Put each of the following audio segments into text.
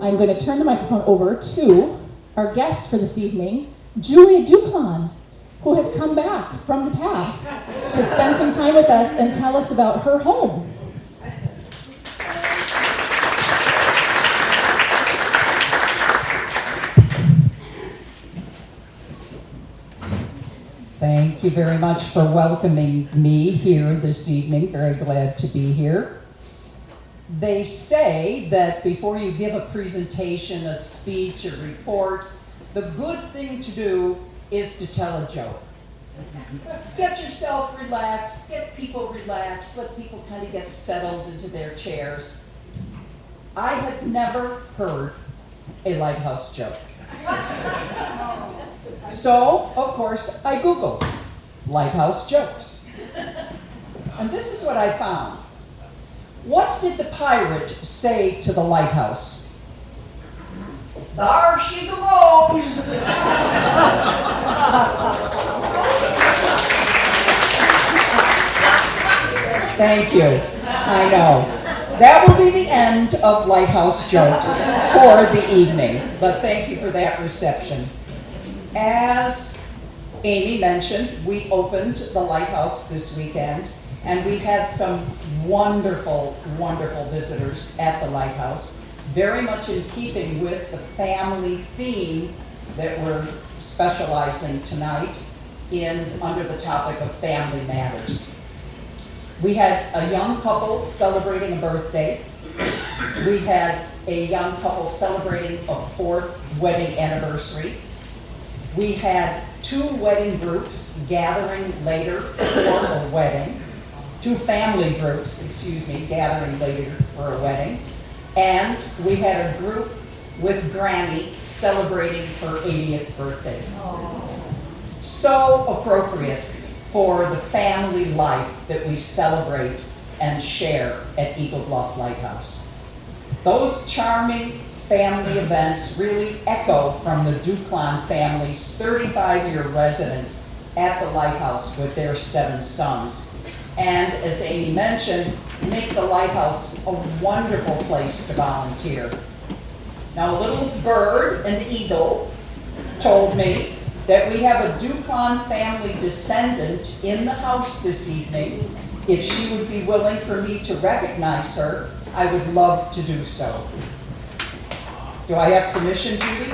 I'm going to turn the microphone over to our guest for this evening, Julia Duclon, who has come back from the past to spend some time with us and tell us about her home. Thank you very much for welcoming me here this evening. Very glad to be here. They say that before you give a presentation, a speech, a report, the good thing to do is to tell a joke. Get yourself relaxed, get people relaxed, let people kind of get settled into their chairs. I had never heard a lighthouse joke. So, of course, I Googled lighthouse jokes. And this is what I found. What did the pirate say to the lighthouse? There she goes! Thank you. I know. That will be the end of lighthouse jokes for the evening. But thank you for that reception. As Amy mentioned, we opened the Lighthouse this weekend, and we had some wonderful, wonderful visitors at the Lighthouse, very much in keeping with the family theme that we're specializing tonight in under the topic of family matters. We had a young couple celebrating a birthday. We had a young couple celebrating a 4th wedding anniversary. We had 2 wedding groups gathering later for a wedding. 2 family groups, gathering later for a wedding. And we had a group with Granny celebrating her 80th birthday. So appropriate for the family life that we celebrate and share at Eagle Bluff Lighthouse. Those charming family events really echo from the Duclon family's 35-year residence at the Lighthouse with their 7 sons. And as Amy mentioned, make the Lighthouse a wonderful place to volunteer. Now, a little bird, an eagle, told me that we have a Duclon family descendant in the house this evening. If she would be willing for me to recognize her, I would love to do so. Do I have permission, Judy?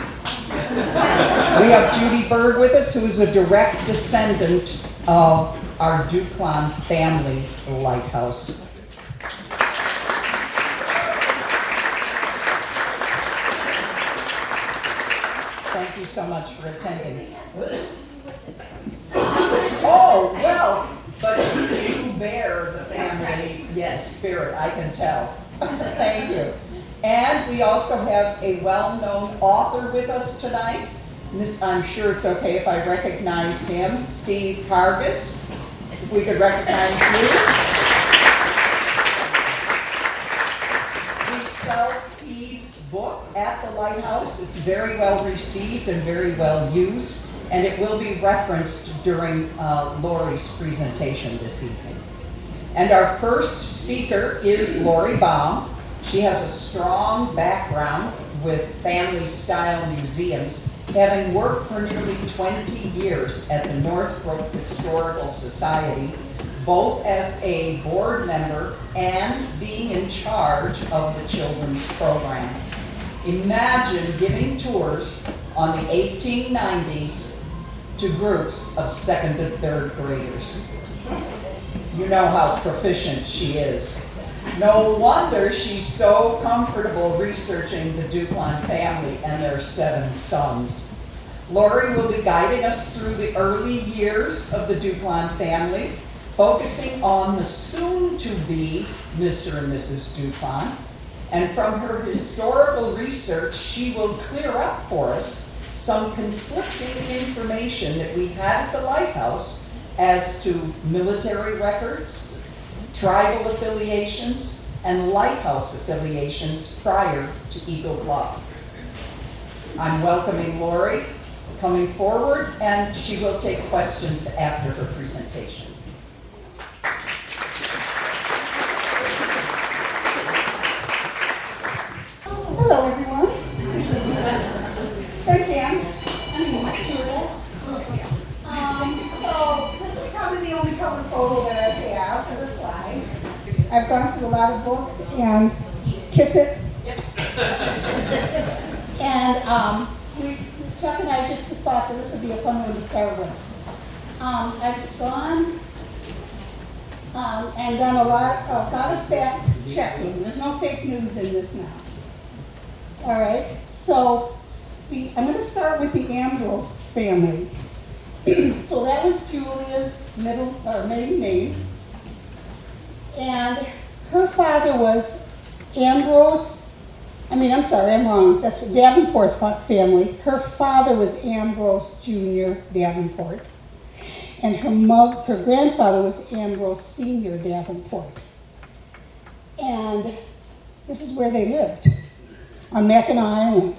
We have Judy Bird with us, who is a direct descendant of our Duclon family lighthouse. Thank you so much for attending. Oh, well, but you bear the family, spirit, I can tell. Thank you. And we also have a well-known author with us tonight. I'm sure it's okay if I recognize him, Steve Hargis. If we could recognize you. We sell Steve's book at the Lighthouse. It's very well received and very well used, and it will be referenced during Laurie's presentation this evening. And our first speaker is Laurie Baum. She has a strong background with family-style museums, having worked for nearly 20 years at the Northbrook Historical Society, both as a board member and being in charge of the children's program. Imagine giving tours on the 1890s to groups of 2nd to 3rd graders. You know how proficient she is. No wonder she's so comfortable researching the Duclon family and their 7 sons. Laurie will be guiding us through the early years of the Duclon family, focusing on the soon-to-be Mr. and Mrs. Duclon. And from her historical research, she will clear up for us some conflicting information that we had at the Lighthouse as to military records, tribal affiliations, and lighthouse affiliations prior to Eagle Bluff. I'm welcoming Laurie coming forward, and she will take questions after her presentation. Hello, everyone. Thanks, Ann. So this is probably the only colored photo that I have for the slides. I've gone through a lot of books and kiss it. And Chuck and I just thought that this would be a fun one to start with. I've gone and done a lot of fact checking. There's no fake news in this now. All right, so I'm going to start with the Ambrose family. So that was Julia's maiden name. And her father was Ambrose, I'm wrong, that's a Davenport family. Her father was Ambrose Jr. Davenport. And her grandfather was Ambrose Sr. Davenport. And this is where they lived, on Mackinac Island.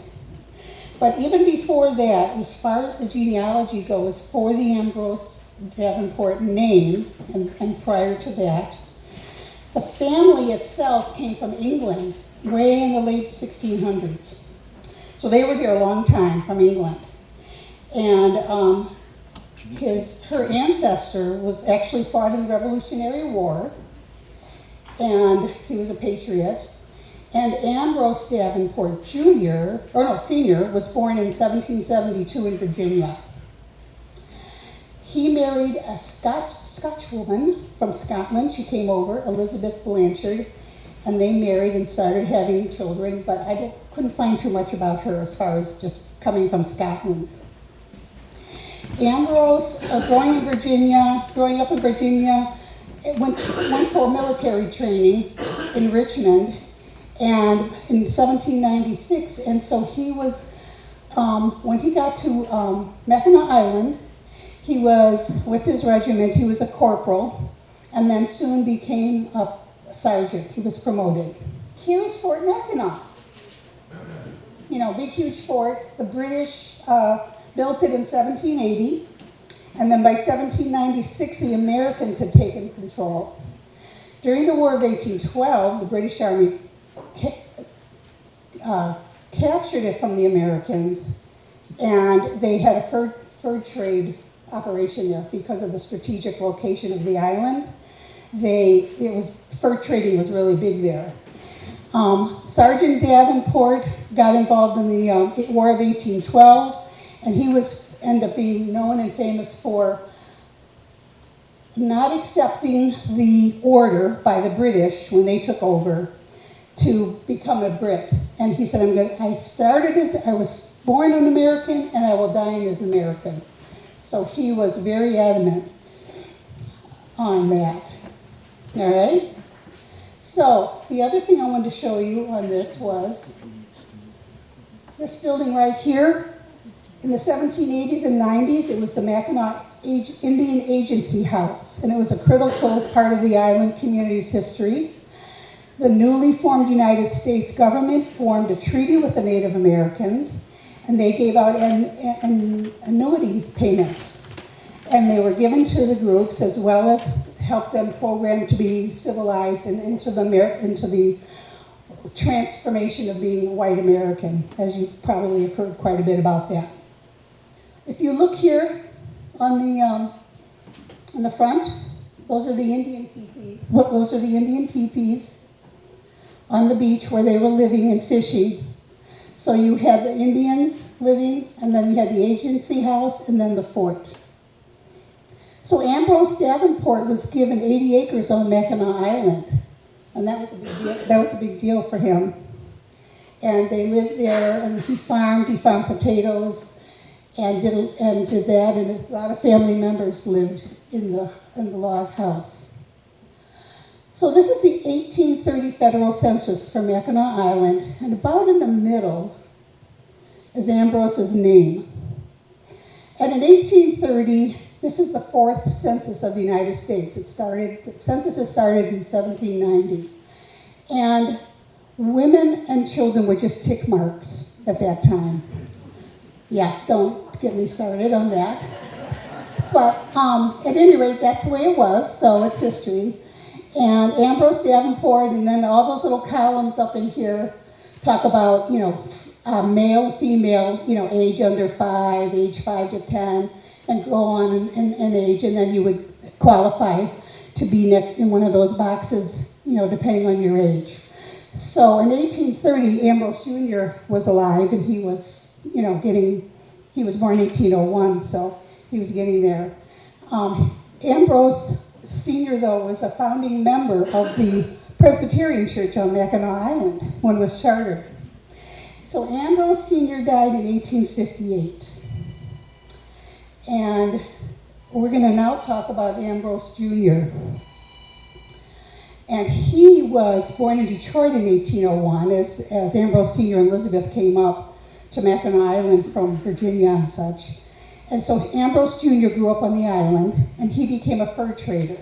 But even before that, as far as the genealogy goes, for the Ambrose Davenport name, and prior to that, the family itself came from England way in the late 1600s. So they were here a long time from England. And her ancestor was actually fought in the Revolutionary War, and he was a patriot. And Ambrose Davenport Sr. was born in 1772 in Virginia. He married a Scotch woman from Scotland. She came over, Elizabeth Blanchard, and they married and started having children, but I couldn't find too much about her as far as just coming from Scotland. Ambrose, growing up in Virginia, went for military training in Richmond, and in 1796, and so he was, when he got to Mackinac Island, he was, with his regiment, he was a corporal, and then soon became a sergeant. He was promoted. Here's Fort Mackinac. Big, huge fort. The British built it in 1780, and then by 1796, the Americans had taken control. During the War of 1812, the British Army captured it from the Americans, and they had a fur trade operation there because of the strategic location of the island. Fur trading was really big there. Sergeant Davenport got involved in the War of 1812, and he ended up being known and famous for not accepting the order by the British when they took over to become a Brit. And he said, I was born an American, and I will die as an American. So he was very adamant on that. All right? So the other thing I wanted to show you on this was this building right here. In the 1780s and 90s, it was the Mackinac Indian Agency House, and it was a critical part of the island community's history. The newly formed United States government formed a treaty with the Native Americans, and they gave out annuity payments. And they were given to the groups as well as help them program to be civilized and into the transformation of being white American, as you probably have heard quite a bit about that. If you look here on the front, those are the Indian teepees. Those are the Indian teepees on the beach where they were living and fishing. So you had the Indians living, and then you had the agency house, and then the fort. So Ambrose Davenport was given 80 acres on Mackinac Island, and that was a big deal. That was a big deal for him. And they lived there, and he farmed potatoes, and did that, and a lot of family members lived in the log house. So this is the 1830 federal census for Mackinac Island, and about in the middle is Ambrose's name. And in 1830, this is the fourth census of the United States. The census started in 1790. And women and children were just tick marks at that time. Yeah, don't get me started on that. But at any rate, that's the way it was, so it's history. And Ambrose Davenport, and then all those little columns up in here talk about, male, female, age under 5, age 5 to 10, and go on in age, and then you would qualify to be in one of those boxes, depending on your age. So in 1830, Ambrose Jr. was alive, and he was, he was born in 1801, so he was getting there. Ambrose Sr., though, was a founding member of the Presbyterian Church on Mackinac Island when it was chartered. So Ambrose Sr. died in 1858. And we're going to now talk about Ambrose Jr. And he was born in Detroit in 1801 as Ambrose Sr. and Elizabeth came up to Mackinac Island from Virginia and such. And so Ambrose Jr. grew up on the island, and he became a fur trader.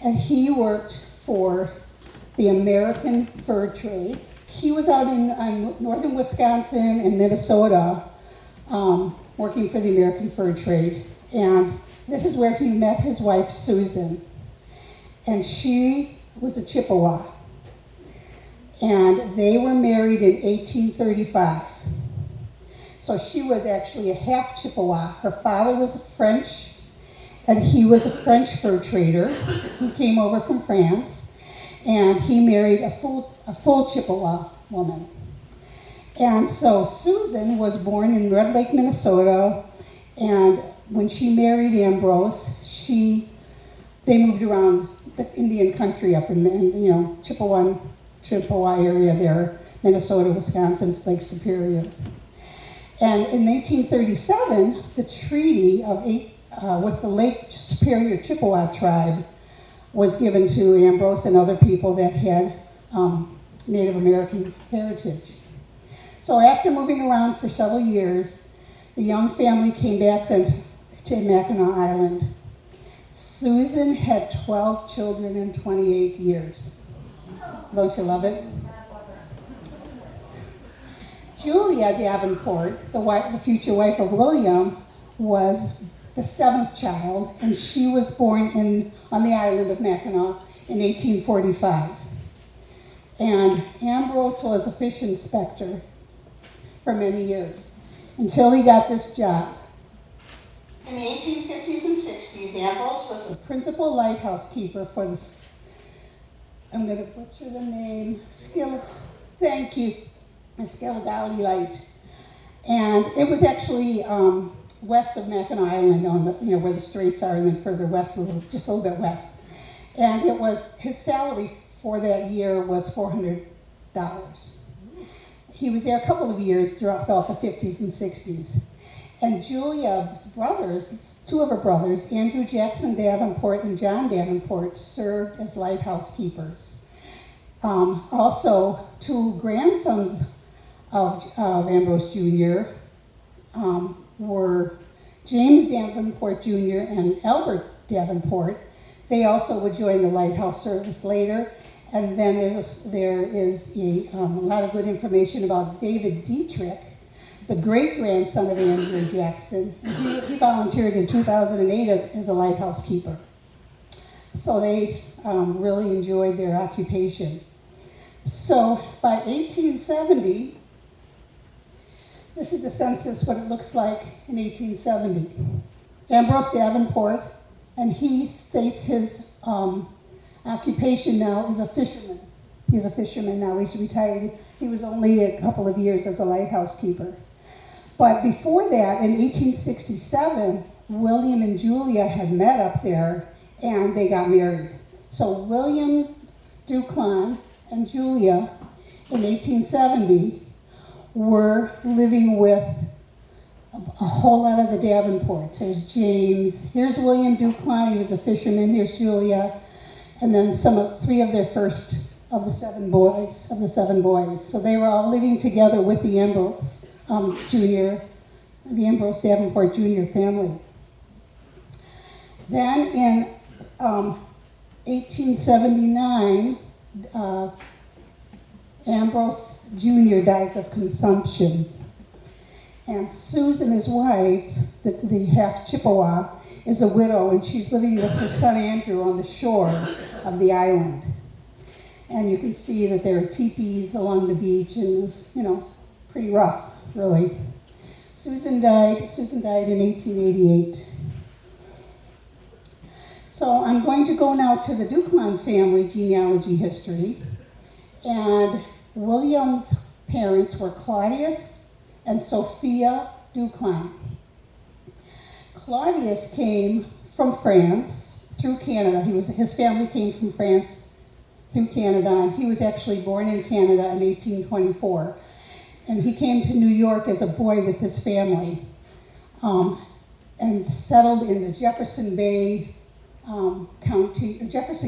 And he worked for the American fur trade. He was out in northern Wisconsin and Minnesota working for the American fur trade. And this is where he met his wife, Susan. And she was a Chippewa. And they were married in 1835. So she was actually a half Chippewa. Her father was French, and he was a French fur trader who came over from France, and he married a full Chippewa woman. And so Susan was born in Red Lake, Minnesota, and when she married Ambrose, they moved around the Indian country up in Chippewa area there, Minnesota, Wisconsin, Lake Superior. And in 1837, the treaty with the Lake Superior Chippewa tribe was given to Ambrose and other people that had Native American heritage. So after moving around for several years, the young family came back then to Mackinac Island. Susan had 12 children in 28 years. Don't you love it? Julia Davenport, the future wife of William, was the 7th child, and she was born on the island of Mackinac in 1845. And Ambrose was a fish inspector for many years until he got this job. In the 1850s and 60s, Ambrose was the principal lighthouse keeper for I'm going to butcher the name, the Skilligalee Light. And it was actually west of Mackinac Island on where the straits are, and then further west, just a little bit west. And his salary for that year was $400. He was there a couple of years throughout the 50s and 60s. And Julia's brothers, 2 of her brothers, Andrew Jackson Davenport and John Davenport, served as lighthouse keepers. Also, 2 grandsons of Ambrose Jr. Were James Davenport Jr. and Albert Davenport. They also would join the lighthouse service later. And then there is a lot of good information about David Dietrich, the great-grandson of Andrew Jackson. He volunteered in 2008 as a lighthouse keeper. So they really enjoyed their occupation. So by 1870, this is the census, what it looks like in 1870. Ambrose Davenport, and he states his occupation now is a fisherman. He's a fisherman now, he's retired. He was only a couple of years as a lighthouse keeper. But before that, in 1867, William and Julia had met up there, and they got married. So William Duclons and Julia, in 1870, were living with a whole lot of the Davenports. There's James, here's William Duclons, he was a fisherman, here's Julia, and then 3 of their first of the 7 boys. So they were all living together with the Ambrose Ambrose Davenport Jr. family. Then in 1879, Ambrose Jr. dies of consumption. And Susan, his wife, the half Chippewa, is a widow, and she's living with her son Andrew on the shore of the island. And you can see that there are teepees along the beach, and it was, pretty rough, really. Susan died in 1888. So I'm going to go now to the Duclon family genealogy history. And William's parents were Claudius and Sophia Duclon. Claudius came from France through Canada. His family came from France through Canada, and he was actually born in Canada in 1824. And he came to New York as a boy with his family and settled in the Jefferson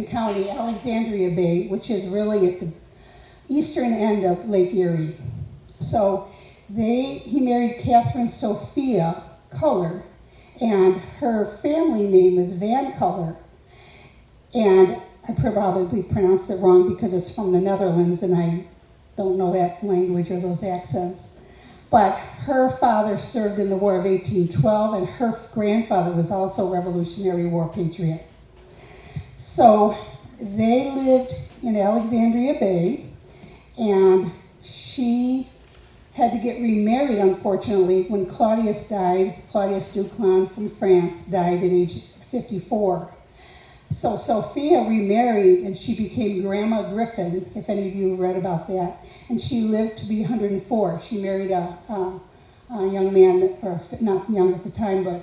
County, Alexandria Bay, which is really at the eastern end of Lake Erie. So he married Catherine Sophia Culler, and her family name is Van Culler. And I probably pronounced it wrong because it's from the Netherlands and I don't know that language or those accents. But her father served in the War of 1812, and her grandfather was also a Revolutionary War patriot. So they lived in Alexandria Bay, and she had to get remarried, unfortunately, when Claudius died. Claudius Duclon from France died at age 54. So Sophia remarried, and she became Grandma Griffin, if any of you read about that. And she lived to be 104. She married a young man, or not young at the time, but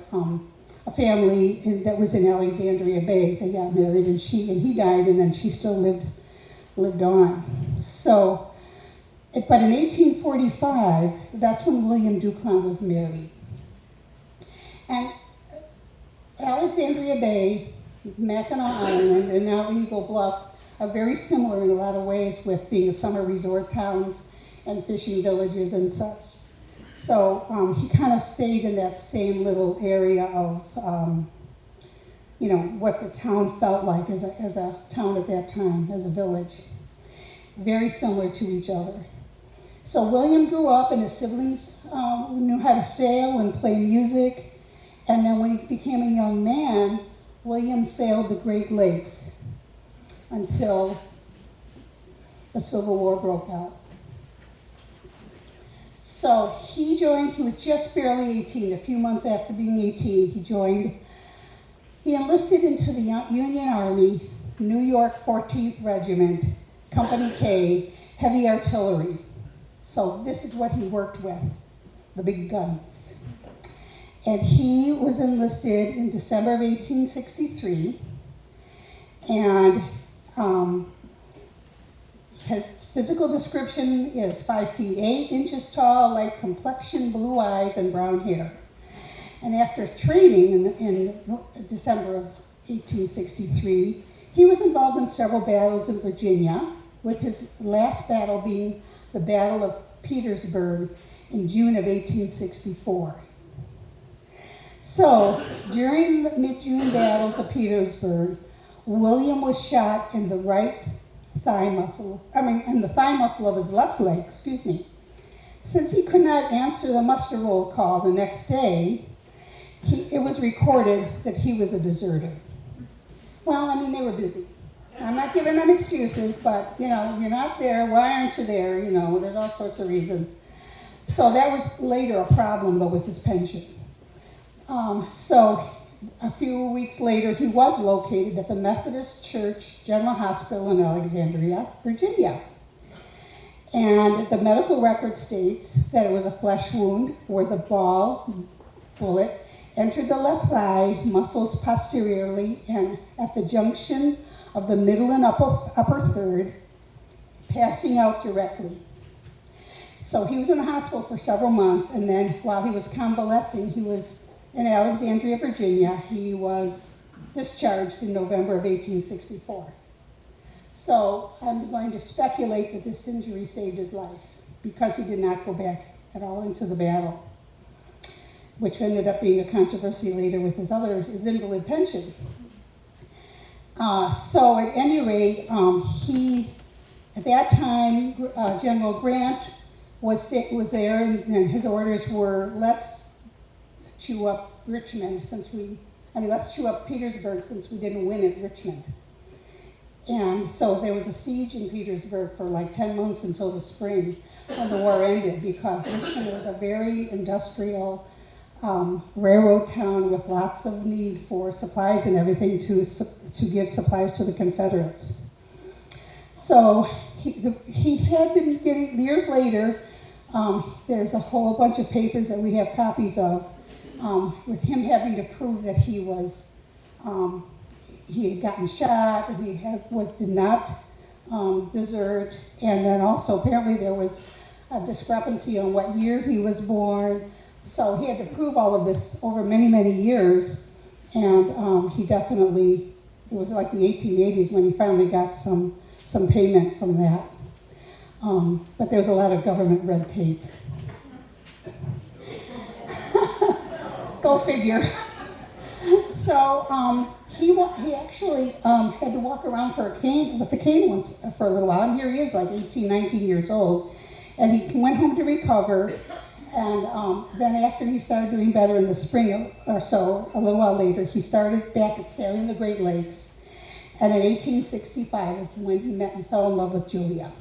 a family that was in Alexandria Bay. They got married, and he died, and then she still lived on. So, but in 1845, that's when William Duclon was married. And Alexandria Bay, Mackinac Island, and now Eagle Bluff are very similar in a lot of ways with being summer resort towns and fishing villages and such. So he kind of stayed in that same little area of, what the town felt like as a town at that time, as a village. Very similar to each other. So William grew up, and his siblings knew how to sail and play music. And then when he became a young man, William sailed the Great Lakes until the Civil War broke out. So he was just barely 18. A few months after being 18, he enlisted into the Union Army, New York 14th Regiment, Company K, heavy artillery. So this is what he worked with, the big guns. And he was enlisted in December of 1863, and his physical description is 5 feet 8 inches tall, light complexion, blue eyes, and brown hair. And after training in December of 1863, he was involved in several battles in Virginia, with his last battle being the Battle of Petersburg in June of 1864. So, during the mid-June battles of Petersburg, William was shot in the thigh muscle of his left leg, Since he could not answer the muster roll call the next day, it was recorded that he was a deserter. Well, they were busy. I'm not giving them excuses, but, you're not there. Why aren't you there? There's all sorts of reasons. So that was later a problem, though, with his pension. So a few weeks later, he was located at the Methodist Church General Hospital in Alexandria, Virginia. And the medical record states that it was a flesh wound where the bullet entered the left thigh muscles posteriorly and at the junction of the middle and upper third, passing out directly. So he was in the hospital for several months, and then while he was convalescing, he was in Alexandria, Virginia. He was discharged in November of 1864. So I'm going to speculate that this injury saved his life because he did not go back at all into the battle, which ended up being a controversy later with his invalid pension. So at any rate, at that time, General Grant was there, and his orders were, let's chew up Richmond let's chew up Petersburg since we didn't win at Richmond. And so there was a siege in Petersburg for like 10 months until the spring when the war ended, because Richmond was a very industrial railroad town with lots of need for supplies and everything to give supplies to the Confederates. So he had been getting, years later, there's a whole bunch of papers that we have copies of with him having to prove that he was, he had gotten shot, and did not desert, and then also apparently there was a discrepancy on what year he was born. So he had to prove all of this over many, many years, and he definitely, it was like the 1880s when he finally got some payment from that. But there was a lot of government red tape. Go figure. So he actually had to walk around with a cane once for a little while, and here he is, like 18, 19 years old, and he went home to recover. And then after he started doing better in the spring or so, a little while later, he started back at sailing the Great Lakes. And in 1865 is when he met and fell in love with Julia.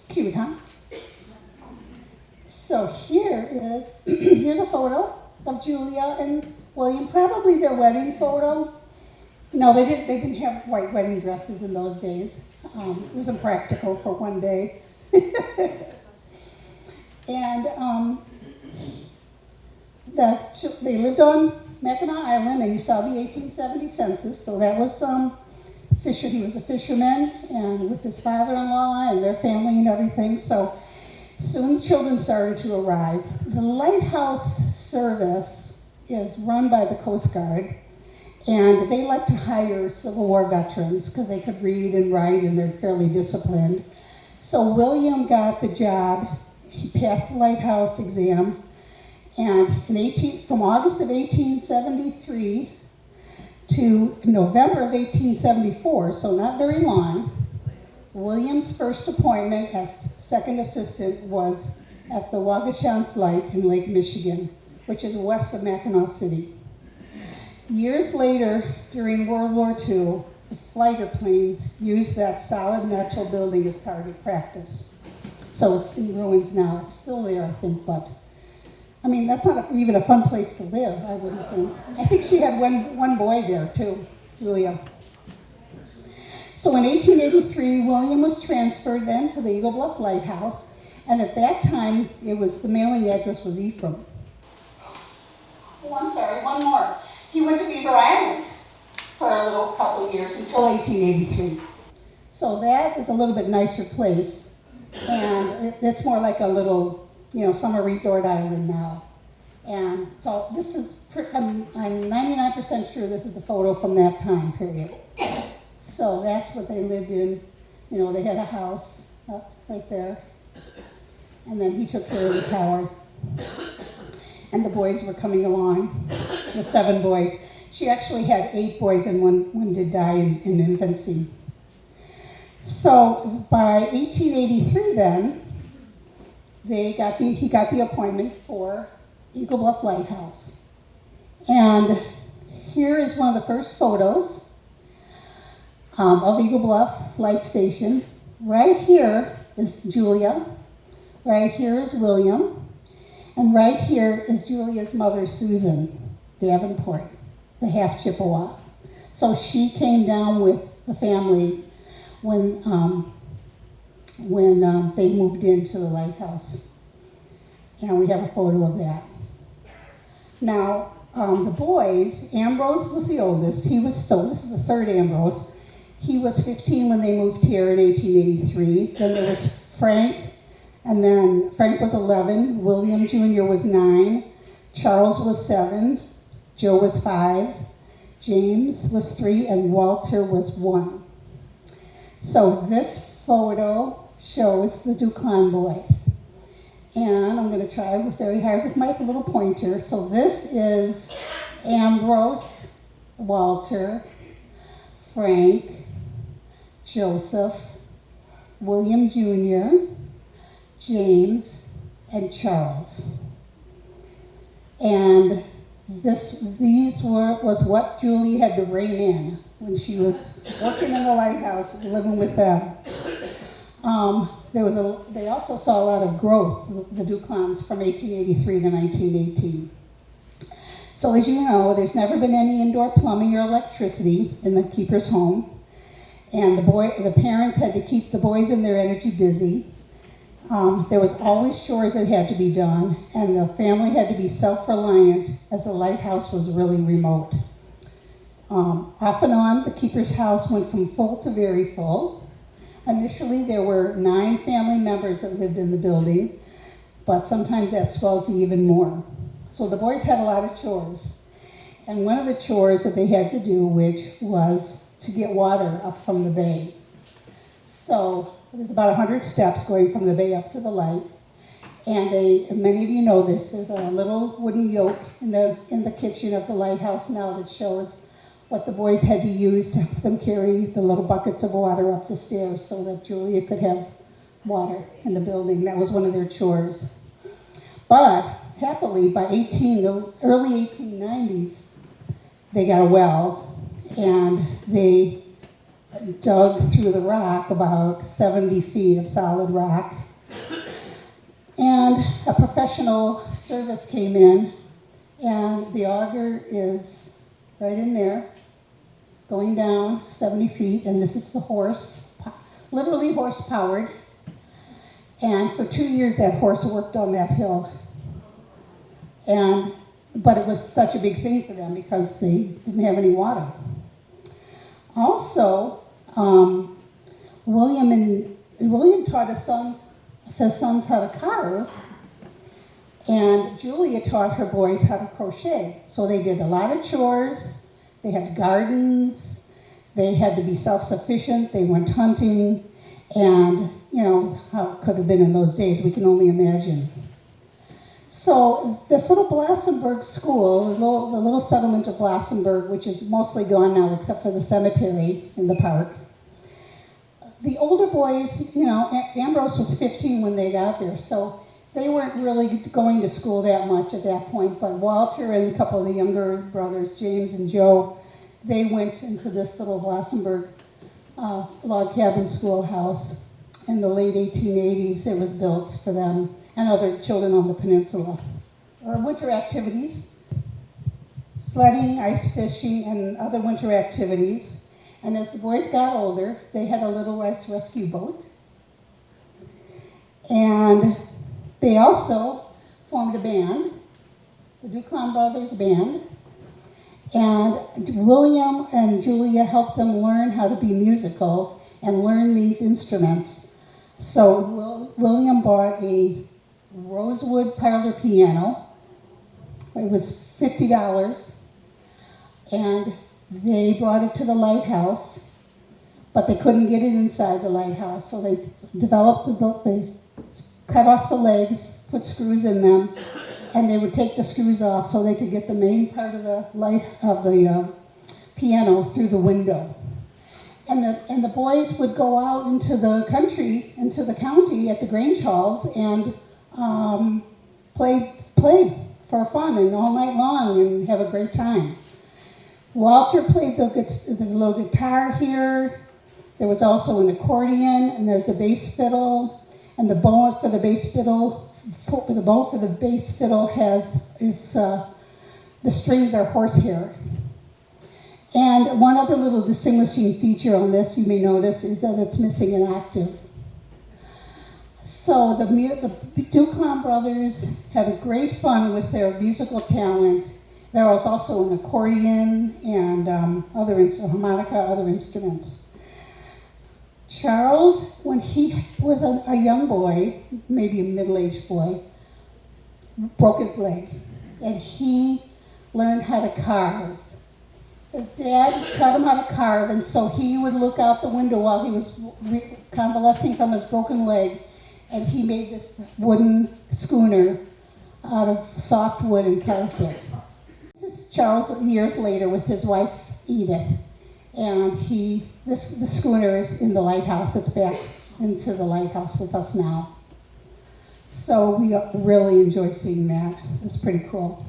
Cute, huh? So here's a photo of Julia and William, probably their wedding photo. No, they didn't have white wedding dresses in those days. It was impractical for one day. And they lived on Mackinac Island, and you saw the 1870 census, so that was he was a fisherman, and with his father-in-law and their family and everything, so soon children started to arrive. The lighthouse service is run by the Coast Guard, and they like to hire Civil War veterans because they could read and write and they're fairly disciplined. So William got the job. He passed the lighthouse exam, and from August of 1873 to November of 1874, so not very long, William's first appointment as second assistant was at the Waugoshance Light in Lake Michigan, which is west of Mackinac City. Years later, during World War II, the fighter planes used that solid natural building as target practice. So it's in ruins now. It's still there, I think, but I mean, that's not even a fun place to live, I wouldn't think. I think she had one boy there, too, Julia. So in 1883, William was transferred then to the Eagle Bluff Lighthouse, and at that time, the mailing address was Ephraim. Oh, I'm sorry, one more. He went to Beaver Island for a couple of years until 1883. So that is a little bit nicer place. And it's more like a little, summer resort island now. And so this is, I'm 99% sure this is a photo from that time period. So that's what they lived in. They had a house up right there. And then he took care of the tower. And the boys were coming along, the 7 boys. She actually had 8 boys, and one did die in infancy. So by 1883 then, he got the appointment for Eagle Bluff Lighthouse. And here is one of the first photos of Eagle Bluff Light Station. Right here is Julia. Right here is William. And right here is Julia's mother, Susan Davenport, the half Chippewa. So she came down with the family when they moved into the lighthouse. And we have a photo of that. Now, the boys, Ambrose was the oldest. This is the third Ambrose. He was 15 when they moved here in 1883. Then there was Frank, and then Frank was 11. William Jr. was 9. Charles was 7. Joe was 5. James was 3, and Walter was 1. So this photo shows the Duclon boys. And I'm going to try very hard with my little pointer. So this is Ambrose, Walter, Frank, Joseph, William Jr., James, and Charles. And was what Julie had to rein in when she was working in the lighthouse, living with them. They also saw a lot of growth, the Duclons, from 1883 to 1918. So as you know, there's never been any indoor plumbing or electricity in the keeper's home. And the parents had to keep the boys and their energy busy. There was always chores that had to be done, and the family had to be self-reliant as the lighthouse was really remote. Off and on, the keeper's house went from full to very full. Initially, there were 9 family members that lived in the building, but sometimes that swelled to even more. So the boys had a lot of chores. And one of the chores that they had to do, which was to get water up from the bay. So there's about 100 steps going from the bay up to the light. And many of you know this, there's a little wooden yoke in the kitchen of the lighthouse now that shows what the boys had to use to help them carry the little buckets of water up the stairs so that Julia could have water in the building. That was one of their chores. But happily, by the early 1890s, they got a well, and they dug through the rock about 70 feet of solid rock. And a professional service came in, and the auger is right in there, going down 70 feet, and this is the horse, literally horse-powered. And for 2 years, that horse worked on that hill. But it was such a big thing for them because they didn't have any water. Also, William taught his sons how to carve, and Julia taught her boys how to crochet. So they did a lot of chores. They had gardens. They had to be self-sufficient. They went hunting, and how it could have been in those days, we can only imagine. So this little Blassenberg school, the little settlement of Blassenberg, which is mostly gone now except for the cemetery in the park, the older boys, Ambrose was 15 when they got there, so they weren't really going to school that much at that point, but Walter and a couple of the younger brothers, James and Joe, they went into this little Blassenberg log cabin schoolhouse. In the late 1880s, it was built for them and other children on the peninsula. Winter activities, sledding, ice fishing, and other winter activities. And as the boys got older, they had a little ice rescue boat. And they also formed a band, the Duclon Brothers Band. And William and Julia helped them learn how to be musical and learn these instruments. So William bought a rosewood parlor piano. It was $50, and they brought it to the lighthouse, but they couldn't get it inside the lighthouse, so they they cut off the legs, put screws in them, and they would take the screws off so they could get the main part of the piano through the window. And the boys would go out into the country, into the county at the Grange Halls and play for fun and all night long and have a great time. Walter played the little guitar here. There was also an accordion, and there's a bass fiddle, and the bow for the bass fiddle. The bow for the bass fiddle the strings are horsehair. And one other little distinguishing feature on this you may notice is that it's missing an octave. So the Duclon brothers had great fun with their musical talent. There was also an accordion and harmonica, other instruments. Charles, when he was a young boy, maybe a middle-aged boy, broke his leg, and he learned how to carve. His dad taught him how to carve, and so he would look out the window while he was convalescing from his broken leg, and he made this wooden schooner out of soft wood and carved it. This is Charles years later with his wife, Edith, and the schooner is in the lighthouse. It's back into the lighthouse with us now. So we really enjoy seeing that. It's pretty cool.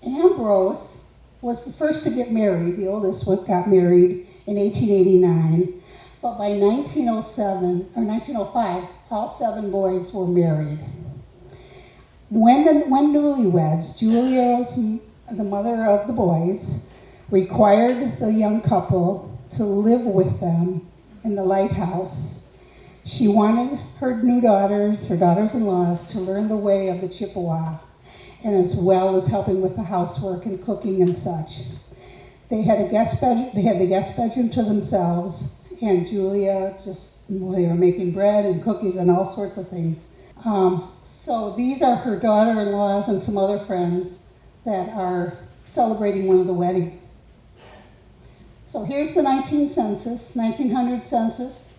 Ambrose was the first to get married. The oldest one got married in 1889. But by 1907 or 1905, all 7 boys were married. When newlyweds, Julia, the mother of the boys, required the young couple to live with them in the lighthouse. She wanted her daughters-in-laws, to learn the way of the Chippewa, and as well as helping with the housework and cooking and such. They had the guest bedroom to themselves, and Julia they were making bread and cookies and all sorts of things. So these are her daughter-in-laws and some other friends that are celebrating one of the weddings. So here's the 1900 census.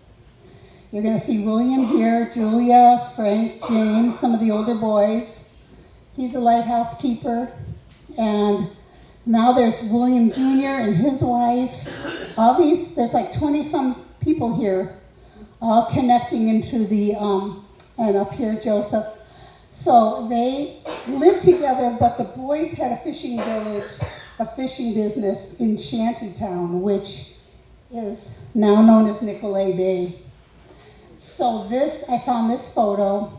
You're going to see William here, Julia, Frank, James, some of the older boys. He's a lighthouse keeper. And now there's William Jr. and his wife. All these, there's like 20-some people here, all connecting into the, and up here, Joseph. So they lived together, but the boys had a fishing village, a fishing business in Shantytown, which is now known as Nicolay Bay. So I found this photo,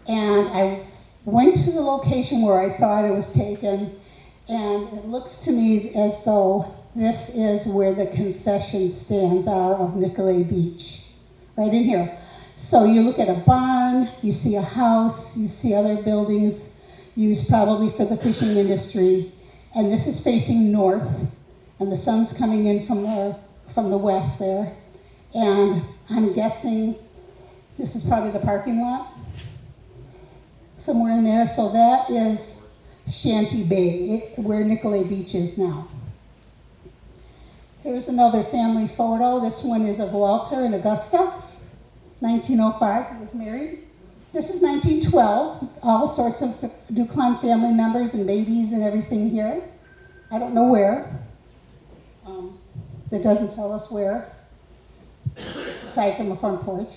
and I went to the location where I thought it was taken, and it looks to me as though this is where the concession stands are of Nicolay Beach, right in here. So you look at a barn, you see a house, you see other buildings used probably for the fishing industry, and this is facing north, and the sun's coming in from the west there, and I'm guessing this is probably the parking lot, somewhere in there. So that is Shanty Bay, where Nicolay Beach is now. Here's another family photo. This one is of Walter and Augusta, 1905, he was married. This is 1912, all sorts of Duclon family members and babies and everything here. I don't know where. That doesn't tell us where, aside from the front porch.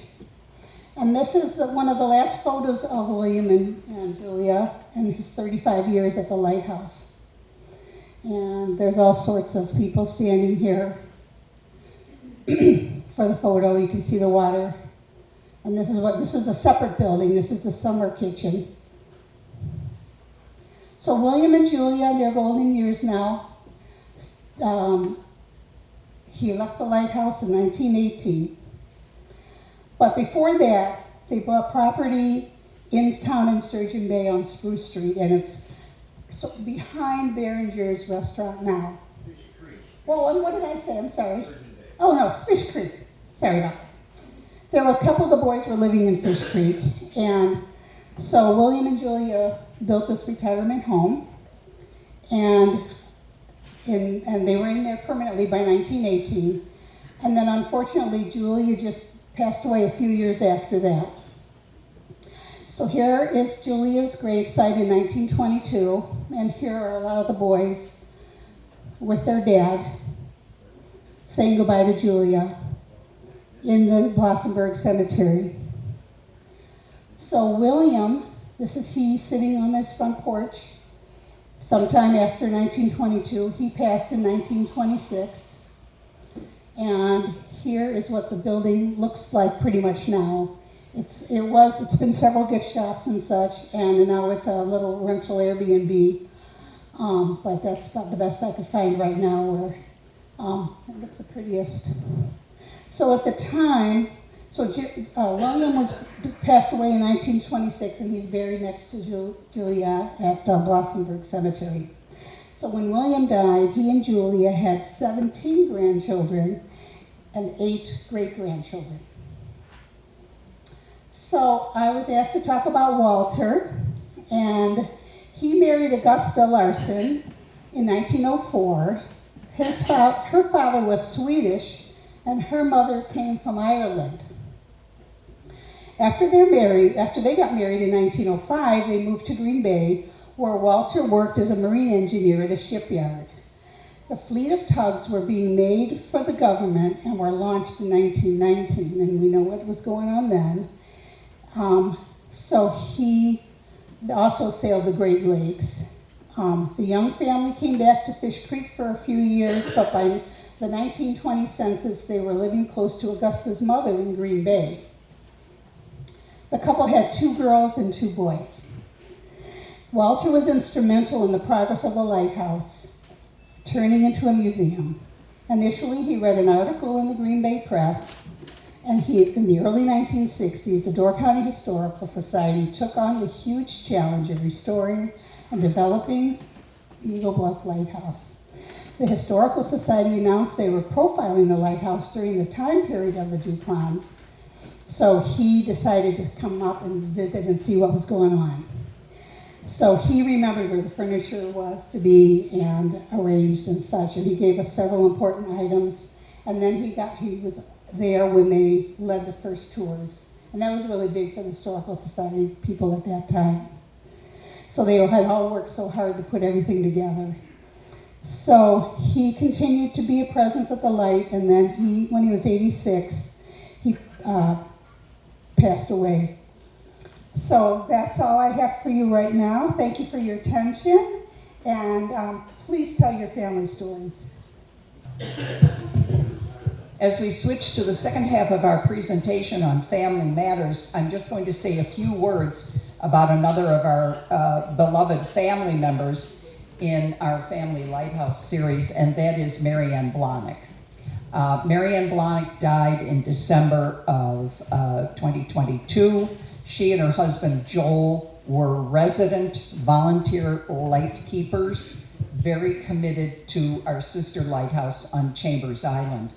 And this is one of the last photos of William and Julia in his 35 years at the lighthouse. And there's all sorts of people standing here for the photo. You can see the water. And this is a separate building. This is the summer kitchen. So William and Julia, their golden years now. He left the lighthouse in 1918. But before that, they bought property in town in Sturgeon Bay on Spruce Street, and it's behind Behringer's restaurant now. Fish Creek. Well, what did I say? I'm sorry. Sturgeon Bay. Oh no, Fish Creek. Sorry about that. There were a couple of the boys were living in Fish Creek, and so William and Julia built this retirement home, and they were in there permanently by 1918. And then unfortunately, Julia just passed away a few years after that. So here is Julia's gravesite in 1922, and here are a lot of the boys with their dad saying goodbye to Julia in the Blossomburg Cemetery. So William, this is he sitting on his front porch sometime after 1922. He passed in 1926. And here is what the building looks like pretty much now. It's been several gift shops and such, and now it's a little rental Airbnb. But that's about the best I could find right now where it looks the prettiest. So at the time, William passed away in 1926, and he's buried next to Julia at Blossomburg Cemetery. So when William died, he and Julia had 17 grandchildren and 8 great-grandchildren. So I was asked to talk about Walter, and he married Augusta Larson in 1904. Her father was Swedish, and her mother came from Ireland. After they got married in 1905, they moved to Green Bay, where Walter worked as a marine engineer at a shipyard. The fleet of tugs were being made for the government and were launched in 1919, and we know what was going on then. So he also sailed the Great Lakes. The young family came back to Fish Creek for a few years, but by the 1920 census, they were living close to Augusta's mother in Green Bay. The couple had 2 girls and 2 boys. Walter was instrumental in the progress of the lighthouse, turning into a museum. Initially, he read an article in the Green Bay Press, and in the early 1960s, the Door County Historical Society took on the huge challenge of restoring and developing Eagle Bluff Lighthouse. The Historical Society announced they were profiling the lighthouse during the time period of the Duclons, so he decided to come up and visit and see what was going on. So he remembered where the furniture was to be and arranged and such, and he gave us several important items. And then he was there when they led the first tours, and that was really big for the Historical Society people at that time. So they had all worked so hard to put everything together. So he continued to be a presence at the light, and then when he was 86, he passed away. So that's all I have for you right now. Thank you for your attention, and please tell your family stories. As we switch to the second half of our presentation on family matters, I'm just going to say a few words about another of our beloved family members in our Family Lighthouse series, and that is Mary Ann Blahnik. Mary Ann Blahnik died in December of 2022. She and her husband Joel were resident volunteer light keepers, very committed to our sister lighthouse on Chambers Island.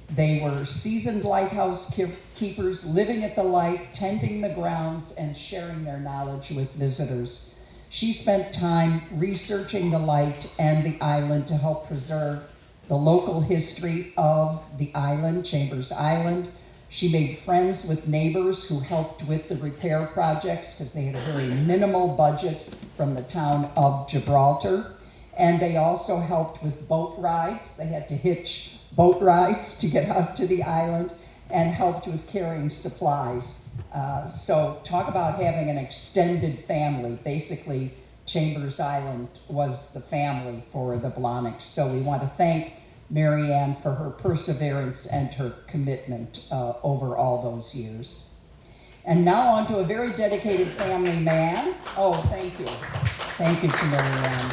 They were seasoned lighthouse keepers, living at the light, tending the grounds, and sharing their knowledge with visitors. She spent time researching the light and the island to help preserve the local history of the island, Chambers Island. She made friends with neighbors who helped with the repair projects because they had a very minimal budget from the town of Gibraltar. And they also helped with boat rides. They had to hitch boat rides to get out to the island, and helped with carrying supplies. So talk about having an extended family. Basically, Chambers Island was the family for the Blahniks. So we want to thank Mary Ann for her perseverance and her commitment over all those years. And now on to a very dedicated family man. Oh, thank you. Thank you to Mary Ann.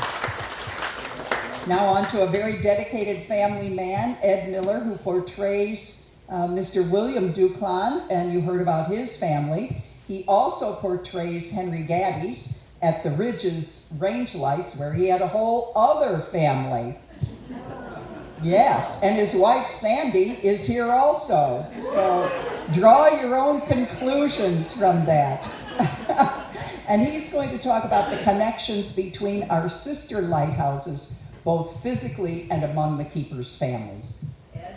Now on to a very dedicated family man, Ed Miller, who portrays Mr. William Duclon, and you heard about his family. He also portrays Henry Gaddy's at the Ridges Range Lights, where he had a whole other family. Yes, and his wife Sandy is here also. So draw your own conclusions from that. And he's going to talk about the connections between our sister lighthouses, both physically and among the keepers' families. Ed?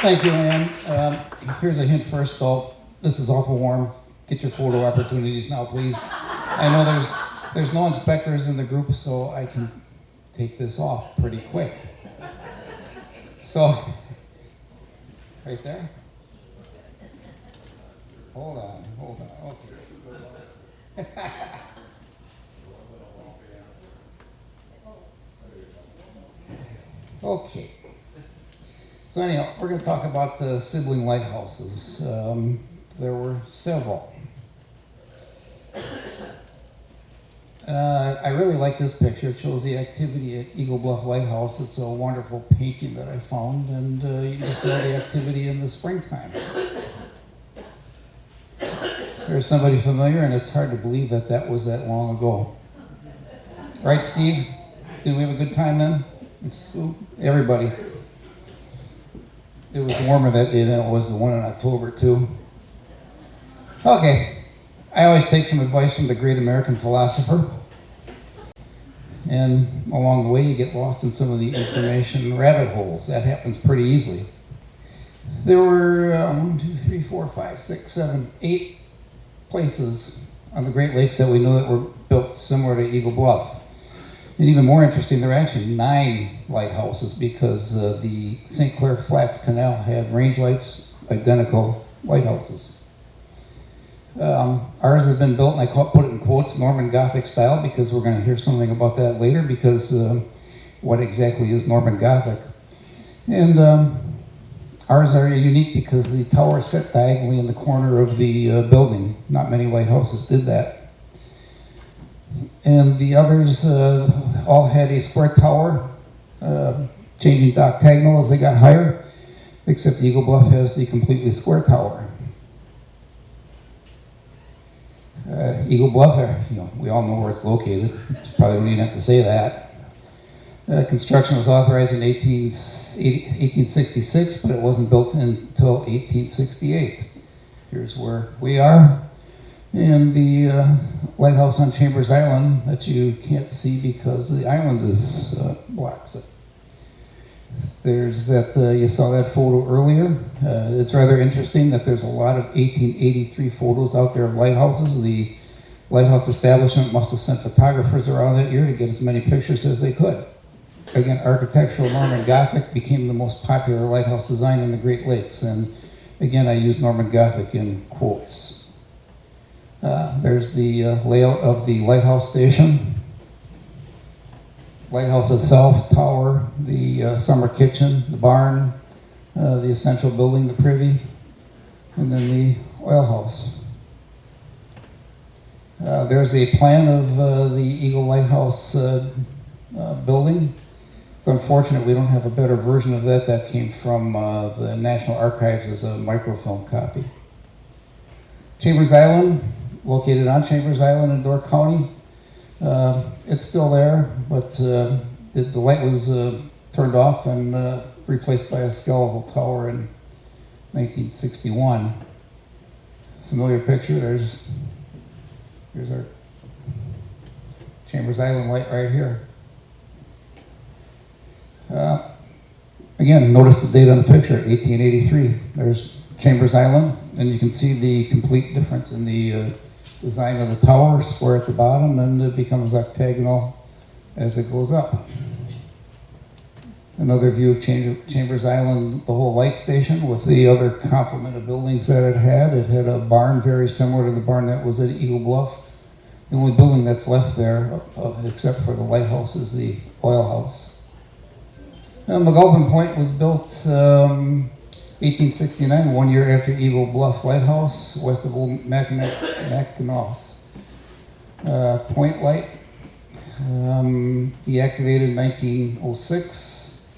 Thank you, Ann. Here's a hint first, though. This is awful warm. Get your photo opportunities now, please. I know there's no inspectors in the group, so I can take this off pretty quick. So, right there. Hold on, okay. Okay. So anyhow, we're going to talk about the sibling lighthouses. There were several. I really like this picture. It shows the activity at Eagle Bluff Lighthouse. It's a wonderful painting that I found, and you can see all the activity in the springtime. There's somebody familiar, and it's hard to believe that that was that long ago. Right, Steve? Did we have a good time then? Everybody. It was warmer that day than it was the one in October, too. Okay. I always take some advice from the great American philosopher. And along the way, you get lost in some of the information rabbit holes. That happens pretty easily. There were 8 places on the Great Lakes that we know that were built similar to Eagle Bluff. And even more interesting, there were actually 9 lighthouses because the St. Clair Flats Canal had range lights, identical lighthouses. Ours has been built, and I put it in quotes, Norman Gothic style, because we're going to hear something about that later, because what exactly is Norman Gothic? And ours are unique because the tower is set diagonally in the corner of the building. Not many lighthouses did that. And the others all had a square tower, changing octagonal as they got higher, except Eagle Bluff has the completely square tower. Eagle Bluff, we all know where it's located. Probably don't even have to say that. Construction was authorized in 1866, but it wasn't built until 1868. Here's where we are. And the lighthouse on Chambers Island that you can't see because the island is blocks it. There's that, you saw that photo earlier. It's rather interesting that there's a lot of 1883 photos out there of lighthouses. The lighthouse establishment must have sent photographers around that year to get as many pictures as they could. Again, architectural Norman Gothic became the most popular lighthouse design in the Great Lakes. And again, I use Norman Gothic in quotes. There's the layout of the lighthouse station. Lighthouse itself, tower, the summer kitchen, the barn, the essential building, the privy, and then the oil house. There's a plan of the Eagle Lighthouse building. It's unfortunate we don't have a better version of that. That came from the National Archives as a microfilm copy. Chambers Island, located on Chambers Island in Door County. It's still there, but the light was turned off and replaced by a skeletal tower in 1961. Familiar picture, here's our Chambers Island light right here. Again, notice the date on the picture, 1883. There's Chambers Island, and you can see the complete difference in the design of the tower, square at the bottom, and it becomes octagonal as it goes up. Another view of Chambers Island, the whole light station with the other complement of buildings that it had. It had a barn very similar to the barn that was at Eagle Bluff. The only building that's left there, except for the lighthouse, is the oil house. McAlpin Point was built 1869, 1 year after Eagle Bluff Lighthouse, west of Old Mackinac. Point Light, deactivated in 1906,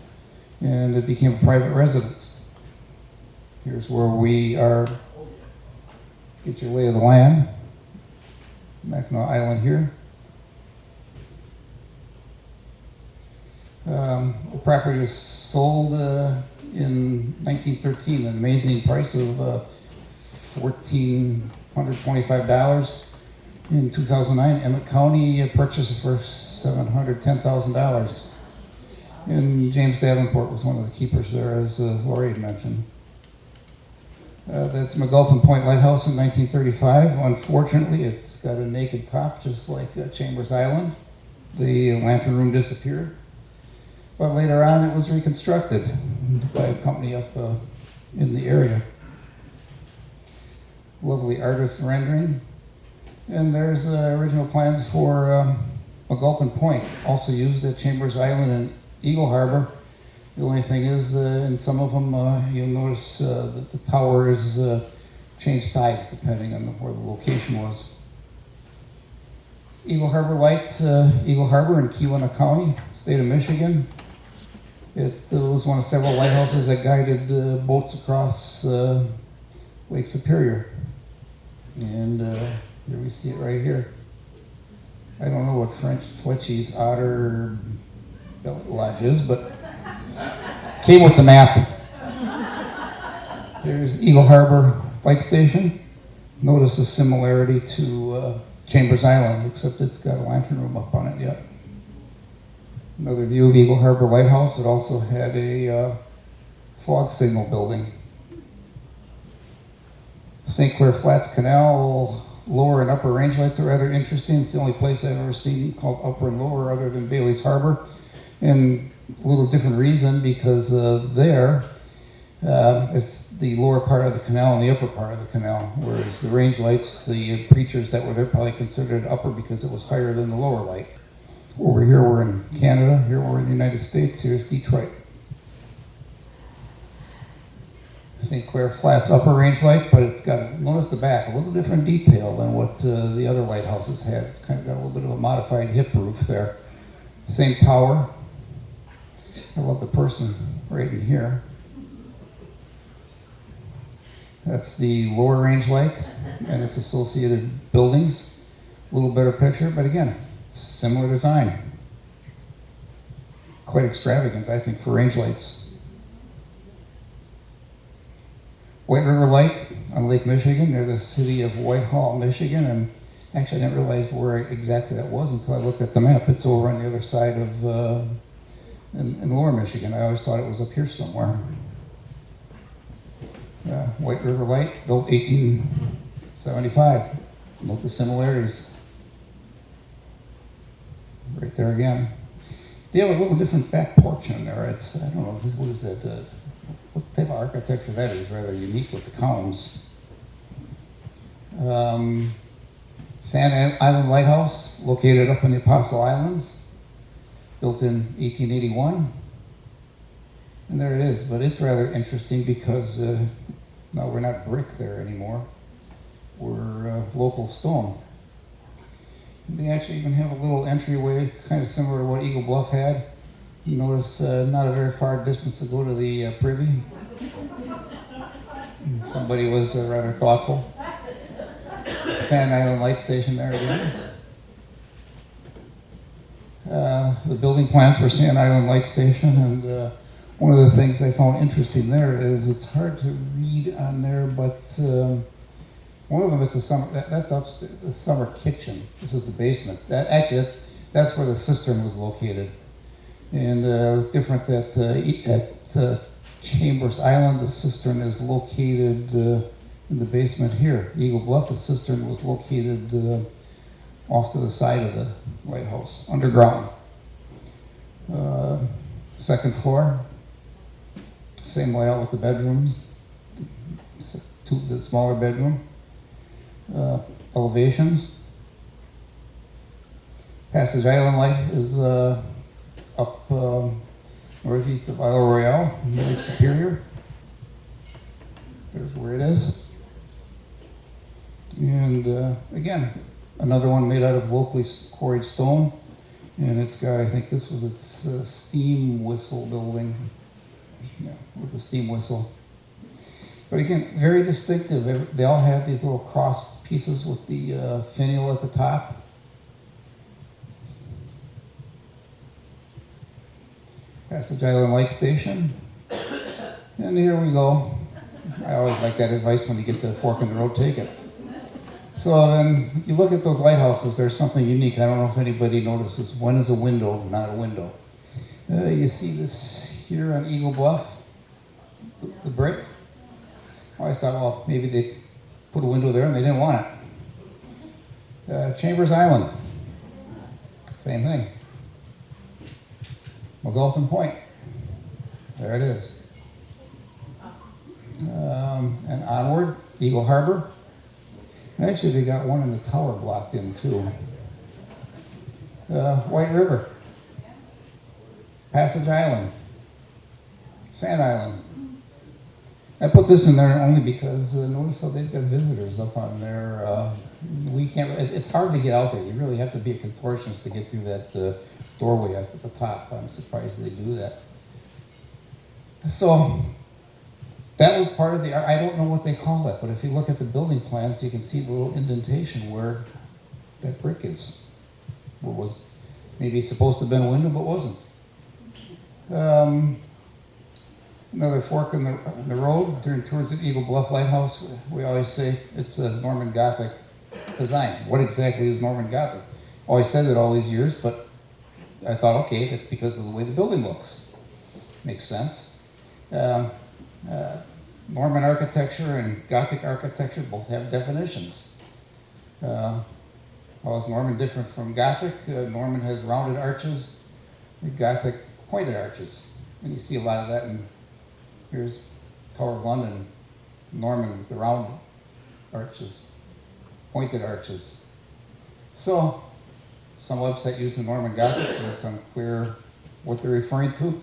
and it became a private residence. Here's where we are. Get your lay of the land. Mackinac Island here. The property was sold in 1913 at an amazing price of $1,425. In 2009, Emmett County purchased it for $710,000. And James Davenport was one of the keepers there, as Laurie had mentioned. That's McAlpin Point Lighthouse in 1935. Unfortunately, it's got a naked top, just like Chambers Island. The lantern room disappeared. But later on, it was reconstructed by a company up in the area. Lovely artist rendering. And there's original plans for McAlpin Point, also used at Chambers Island and Eagle Harbor. The only thing is, in some of them, you'll notice that the towers change sides depending on where the location was. Eagle Harbor Light, Eagle Harbor in Keweenaw County, state of Michigan. It was one of several lighthouses that guided boats across Lake Superior. And here we see it right here. I don't know what French Fletchy's Otter Lodge is, but came with the map. There's Eagle Harbor Light Station. Notice the similarity to Chambers Island, except it's got a lantern room up on it yet. Another view of Eagle Harbor Lighthouse. It also had a fog signal building. St. Clair Flats Canal, lower and upper range lights are rather interesting. It's the only place I've ever seen called upper and lower other than Bailey's Harbor. And a little different reason, because there, It's the lower part of the canal and the upper part of the canal, whereas the range lights, the preachers that were there probably considered it upper because it was higher than the lower light. Over here we're in Canada, here we're in the United States, here's Detroit. St. Clair Flats upper range light, but it's got, notice the back, a little different detail than what the other lighthouses had. It's kind of got a little bit of a modified hip roof there. Same tower. I love the person right in here. That's the lower range light and its associated buildings. A little better picture, but again, similar design. Quite extravagant, I think, for range lights. White River Light on Lake Michigan, near the city of Whitehall, Michigan, and actually I didn't realize where exactly that was until I looked at the map. It's over on the other side of, in lower Michigan. I always thought it was up here somewhere. White River Light, built 1875. Note the similarities. Right there again. They have a little different back porch in there. It's, I don't know, what is that? What type of architecture that is, rather unique with the columns. Sand Island Lighthouse, located up in the Apostle Islands, built in 1881. And there it is, but it's rather interesting because now we're not brick there anymore. We're local stone. They actually even have a little entryway, kind of similar to what Eagle Bluff had. You notice not a very far distance to go to the privy. Somebody was rather thoughtful. Sand Island Light Station there again. The building plans for Sand Island Light Station, and one of the things I found interesting there is it's hard to read on there, but one of them is that's upstairs, the summer kitchen. This is the basement. That's where the cistern was located. And different at Chambers Island, the cistern is located in the basement here. Eagle Bluff, the cistern was located off to the side of the lighthouse, underground. Second floor, same layout with the bedrooms, the smaller bedroom. Elevations. Passage Island Light is up northeast of Isle Royale, Lake Superior. There's where it is. And again, another one made out of locally quarried stone. And it's got, I think this was its steam whistle building. Yeah, with the steam whistle. But again, very distinctive. They all have these little cross pieces with the finial at the top. Passage Island Light Station. And here we go. I always like that advice: when you get the fork in the road, take it. So then you look at those lighthouses, there's something unique. I don't know if anybody notices. When is a window not a window? You see this here on Eagle Bluff, the brick. I always thought, well, maybe they put a window there and they didn't want it. Chambers Island, same thing. McGulpin Point, there it is. And onward, Eagle Harbor. Actually, they got one in the tower blocked in too. White River, Passage Island, Sand Island. I put this in there only because notice how they've got visitors up on there. We can't. It's hard to get out there. You really have to be a contortionist to get through that doorway up at the top. I'm surprised they do that. So that was part of the. I don't know what they call it, but if you look at the building plans, you can see the little indentation where that brick is. What was maybe supposed to have been a window, but wasn't. Another fork in the road, turn towards the Eagle Bluff Lighthouse. We always say it's a Norman Gothic design. What exactly is Norman Gothic? Always said it all these years, but I thought, okay, that's because of the way the building looks. Makes sense. Norman architecture and Gothic architecture both have definitions. How is Norman different from Gothic? Norman has rounded arches, Gothic pointed arches. And you see a lot of that in, here's Tower of London, Norman with the round arches, pointed arches. So, some website used the Norman Gothic, so it's unclear what they're referring to.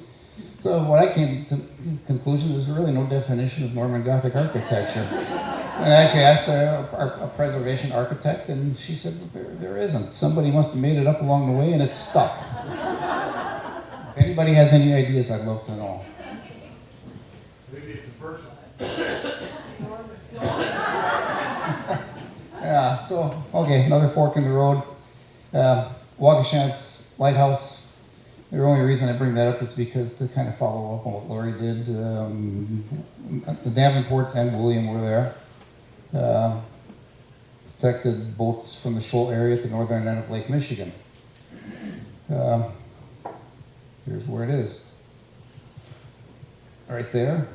So what I came to the conclusion is really no definition of Norman Gothic architecture. And I actually asked a preservation architect, and she said there isn't. Somebody must have made it up along the way, and it's stuck. If anybody has any ideas, I'd love to know. Maybe it's a person. Yeah, so, okay, another fork in the road. Waugoshant's Lighthouse. The only reason I bring that up is because to kind of follow up on what Laurie did. The Davenports and William were there. Protected boats from the shoal area at the northern end of Lake Michigan. Here's where it is. Right there.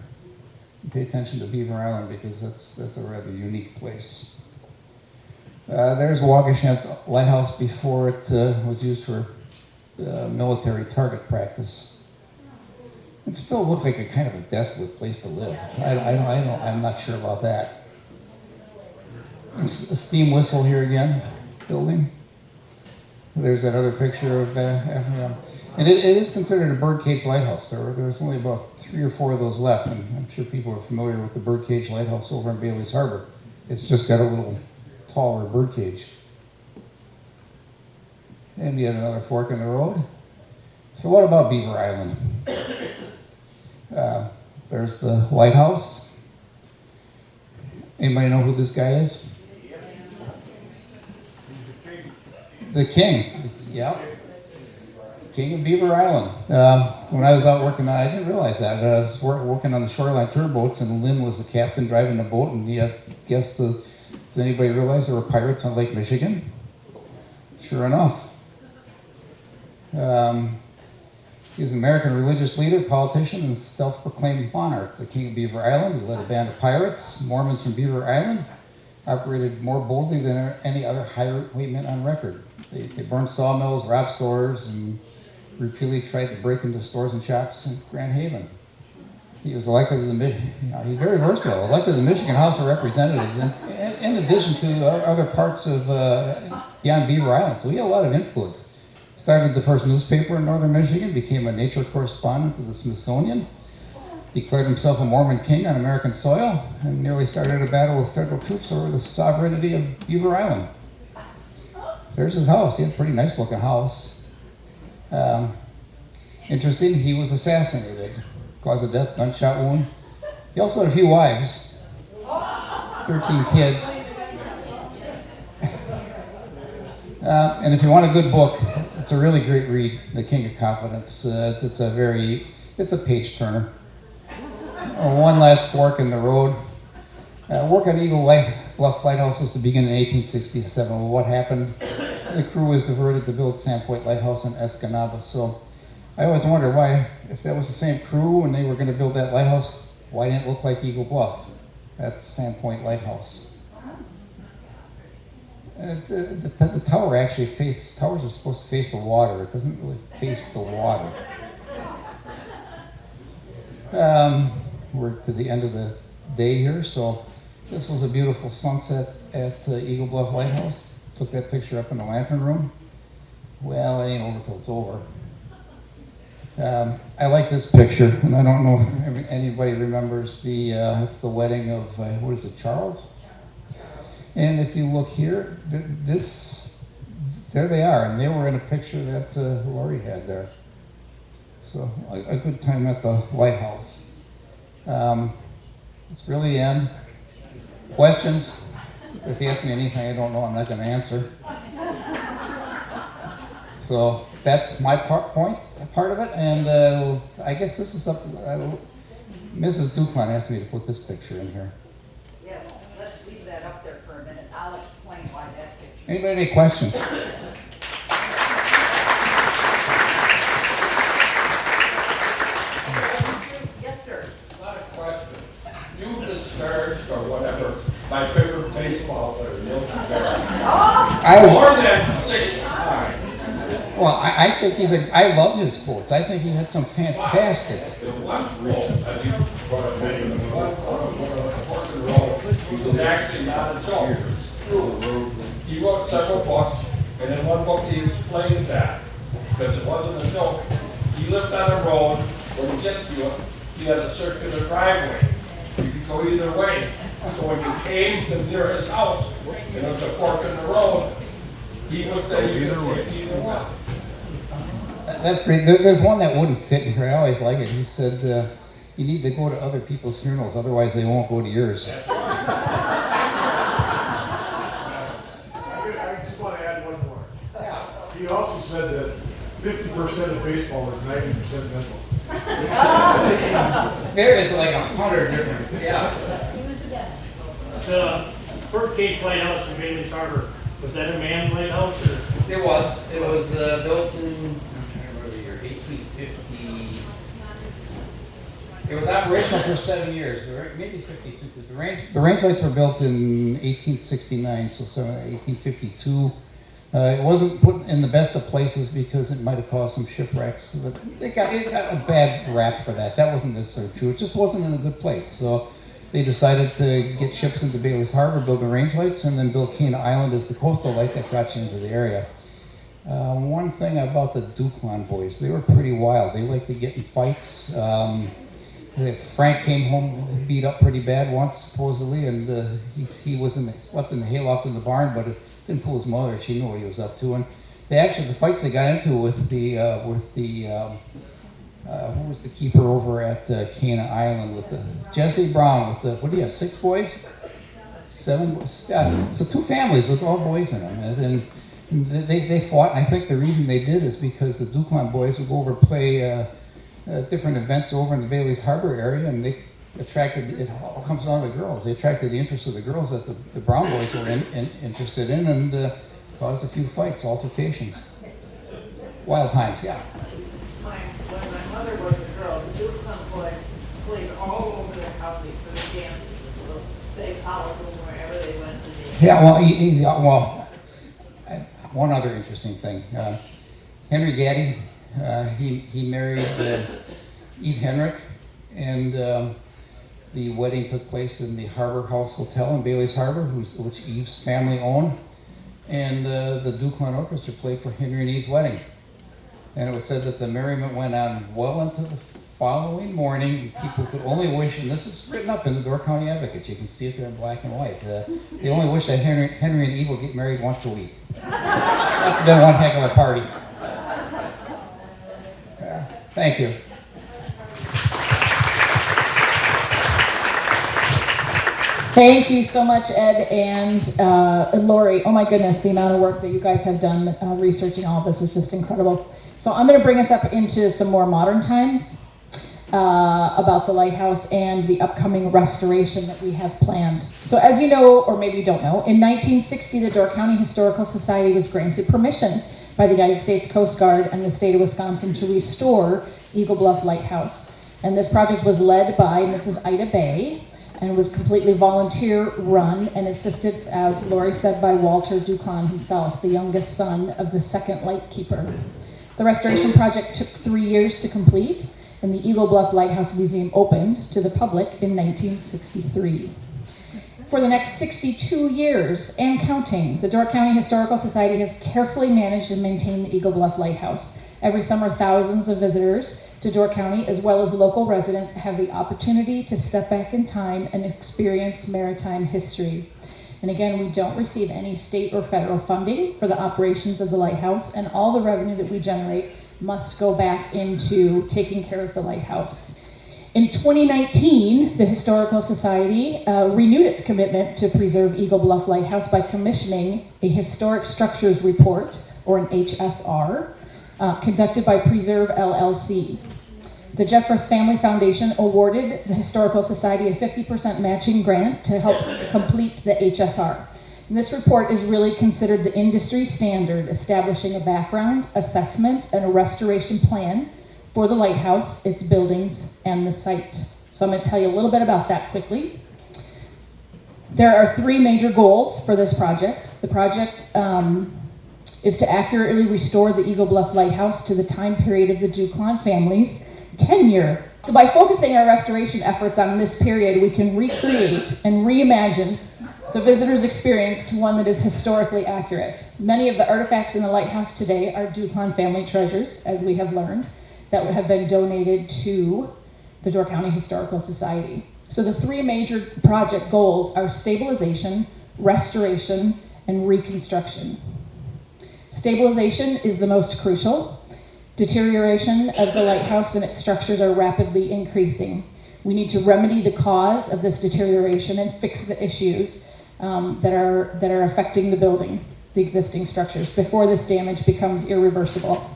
Pay attention to Beaver Island because that's a rather unique place. There's Waugoshant's Lighthouse before it was used for military target practice. It still looked like a kind of a desolate place to live. I'm not sure about that. A steam whistle here again, building. There's that other picture of Africa. And it is considered a birdcage lighthouse. There's only about 3 or 4 of those left, and I'm sure people are familiar with the birdcage lighthouse over in Bailey's Harbor. It's just got a little taller birdcage. And yet another fork in the road. So what about Beaver Island? There's the lighthouse. Anybody know who this guy is? The king. Yep. King of Beaver Island. When I was out working on it, I didn't realize that. I was working on the shoreline tour boats, and Lynn was the captain driving the boat, and he asked, does anybody realize there were pirates on Lake Michigan? Sure enough. He was an American religious leader, politician, and self-proclaimed monarch, the King of Beaver Island. He led a band of pirates, Mormons from Beaver Island, operated more boldly than any other highwaymen on record. They burned sawmills, robbed stores, and repeatedly tried to break into stores and shops in Grand Haven. He was elected to he's very versatile, elected to the Michigan House of Representatives, in addition to other parts of beyond Beaver Island. So he had a lot of influence. Started the first newspaper in northern Michigan, became a nature correspondent to the Smithsonian, declared himself a Mormon king on American soil, and nearly started a battle with federal troops over the sovereignty of Beaver Island. There's his house. He had a pretty nice looking house. Interesting, he was assassinated. Cause of death, gunshot wound. He also had a few wives, 13 kids. And if you want a good book, it's a really great read, The King of Confidence. It's a page turner. One last fork in the road. Work on Eagle Bluff Lighthouse was to begin in 1867. Well, what happened? The crew was diverted to build Sandpoint Lighthouse in Escanaba. So I always wonder why, if that was the same crew and they were going to build that lighthouse, why didn't it look like Eagle Bluff? That's Sandpoint Lighthouse. And the tower actually towers are supposed to face the water. It doesn't really face the water. We're to the end of the day here, so this was a beautiful sunset at Eagle Bluff Lighthouse. Took that picture up in the lantern room. Well, it ain't over till it's over. I like this picture, and I don't know if anybody remembers it's the wedding of, what is it, Charles? And if you look here, there they are, and they were in a picture that Laurie had there. So a good time at the lighthouse. It's really the end. Questions? If you ask me anything I don't know, I'm not going to answer. So that's my part of it, and I guess this is something. Mrs. Duclon asked me to put this picture in here. Yes, let's leave that up there for a minute. I'll explain why that picture. Anybody have any questions? Yes, sir. Not a question. You discouraged or whatever my favorite baseball player, Milton Berry. More than 6 times. Well, I think I love his quotes. I think he had some fantastic. The one role, I think, for a minute, actually not a joke, it's true. He wrote several books, and in one book he explained that, because it wasn't a joke. He lived on a road, when you get to it, he had a circular driveway. You could go either way. So when you came to near his house, and there was a fork in the road, he would say you could take either one. That's great. There's one that wouldn't fit in here. I always like it. He said, you need to go to other people's funerals, otherwise they won't go to yours. I just want to add one more. He also said that 50% of baseball is 90% mental. There is like 100 different, yeah. The Fort Cage Lighthouse in Bailey's Harbor, was that a manned lighthouse or? It was built in, I'm trying to remember the year, 1850. It was operational for 7 years, maybe 52, because the range lights were built in 1869, so 1852. It wasn't put in the best of places because it might have caused some shipwrecks, but it got a bad rap for that. That wasn't necessarily true. It just wasn't in a good place. So they decided to get ships into Bailey's Harbor, build the range lights, and then build Cana Island as the coastal light that got you into the area. One thing about the Duclon boys, they were pretty wild. They liked to get in fights. Frank came home beat up pretty bad once, supposedly, and he slept in the hayloft in the barn, but it didn't fool his mother. She knew what he was up to. And the fights they got into with who was the keeper over at Cana Island with Jesse Baum with what do you have, 6 boys? 7 boys? Yeah. So 2 families with all boys in them. And they fought, and I think the reason they did is because the Duclon boys would go over and play different events over in the Bailey's Harbor area, and they attracted, it all comes down to the girls. They attracted the interest of the girls that the Brown boys were interested in, and caused a few fights, altercations. Wild times, yeah. When my mother was a girl, the Duclon boys played all over the county for the dances, and so they followed them wherever they went to dance. Yeah, one other interesting thing. Henry Gaddy, he married Eve Henrik, and the wedding took place in the Harbor House Hotel in Bailey's Harbor, which Eve's family owned, and the Duclon Orchestra played for Henry and Eve's wedding. And it was said that the merriment went on well into the following morning. People could only wish, and this is written up in the Door County Advocate, you can see it there in black and white, they only wish that Henry and Eve would get married once a week. Must have been one heck of a party. Thank you. Thank you so much, Ed and Laurie. Oh my goodness, the amount of work that you guys have done researching all of this is just incredible. So I'm going to bring us up into some more modern times about the lighthouse and the upcoming restoration that we have planned. So as you know, or maybe you don't know, in 1960, the Door County Historical Society was granted permission by the United States Coast Guard and the state of Wisconsin to restore Eagle Bluff Lighthouse. And this project was led by Mrs. Ida Bay, and was completely volunteer run and assisted, as Laurie said, by Walter Duclon himself, the youngest son of the second lightkeeper. The restoration project took 3 years to complete, and the Eagle Bluff Lighthouse Museum opened to the public in 1963. For the next 62 years and counting, the Door County Historical Society has carefully managed and maintained the Eagle Bluff Lighthouse. Every summer, thousands of visitors to Door County, as well as local residents, have the opportunity to step back in time and experience maritime history. And again, we don't receive any state or federal funding for the operations of the lighthouse, and all the revenue that we generate must go back into taking care of the lighthouse. In 2019, the Historical Society renewed its commitment to preserve Eagle Bluff Lighthouse by commissioning a Historic Structures Report, or an HSR, conducted by Preserve LLC. The Jeffress Family Foundation awarded the Historical Society a 50% matching grant to help complete the HSR. And this report is really considered the industry standard, establishing a background, assessment, and a restoration plan for the lighthouse, its buildings, and the site. So I'm going to tell you a little bit about that quickly. There are 3 major goals for this project. The project is to accurately restore the Eagle Bluff Lighthouse to the time period of the Duclon family's tenure. So by focusing our restoration efforts on this period, we can recreate and reimagine the visitor's experience to one that is historically accurate. Many of the artifacts in the lighthouse today are Duclon family treasures, as we have learned, that have been donated to the Door County Historical Society. So the three major project goals are stabilization, restoration, and reconstruction. Stabilization is the most crucial. Deterioration of the lighthouse and its structures are rapidly increasing. We need to remedy the cause of this deterioration and fix the issues that are affecting the building, the existing structures, before this damage becomes irreversible.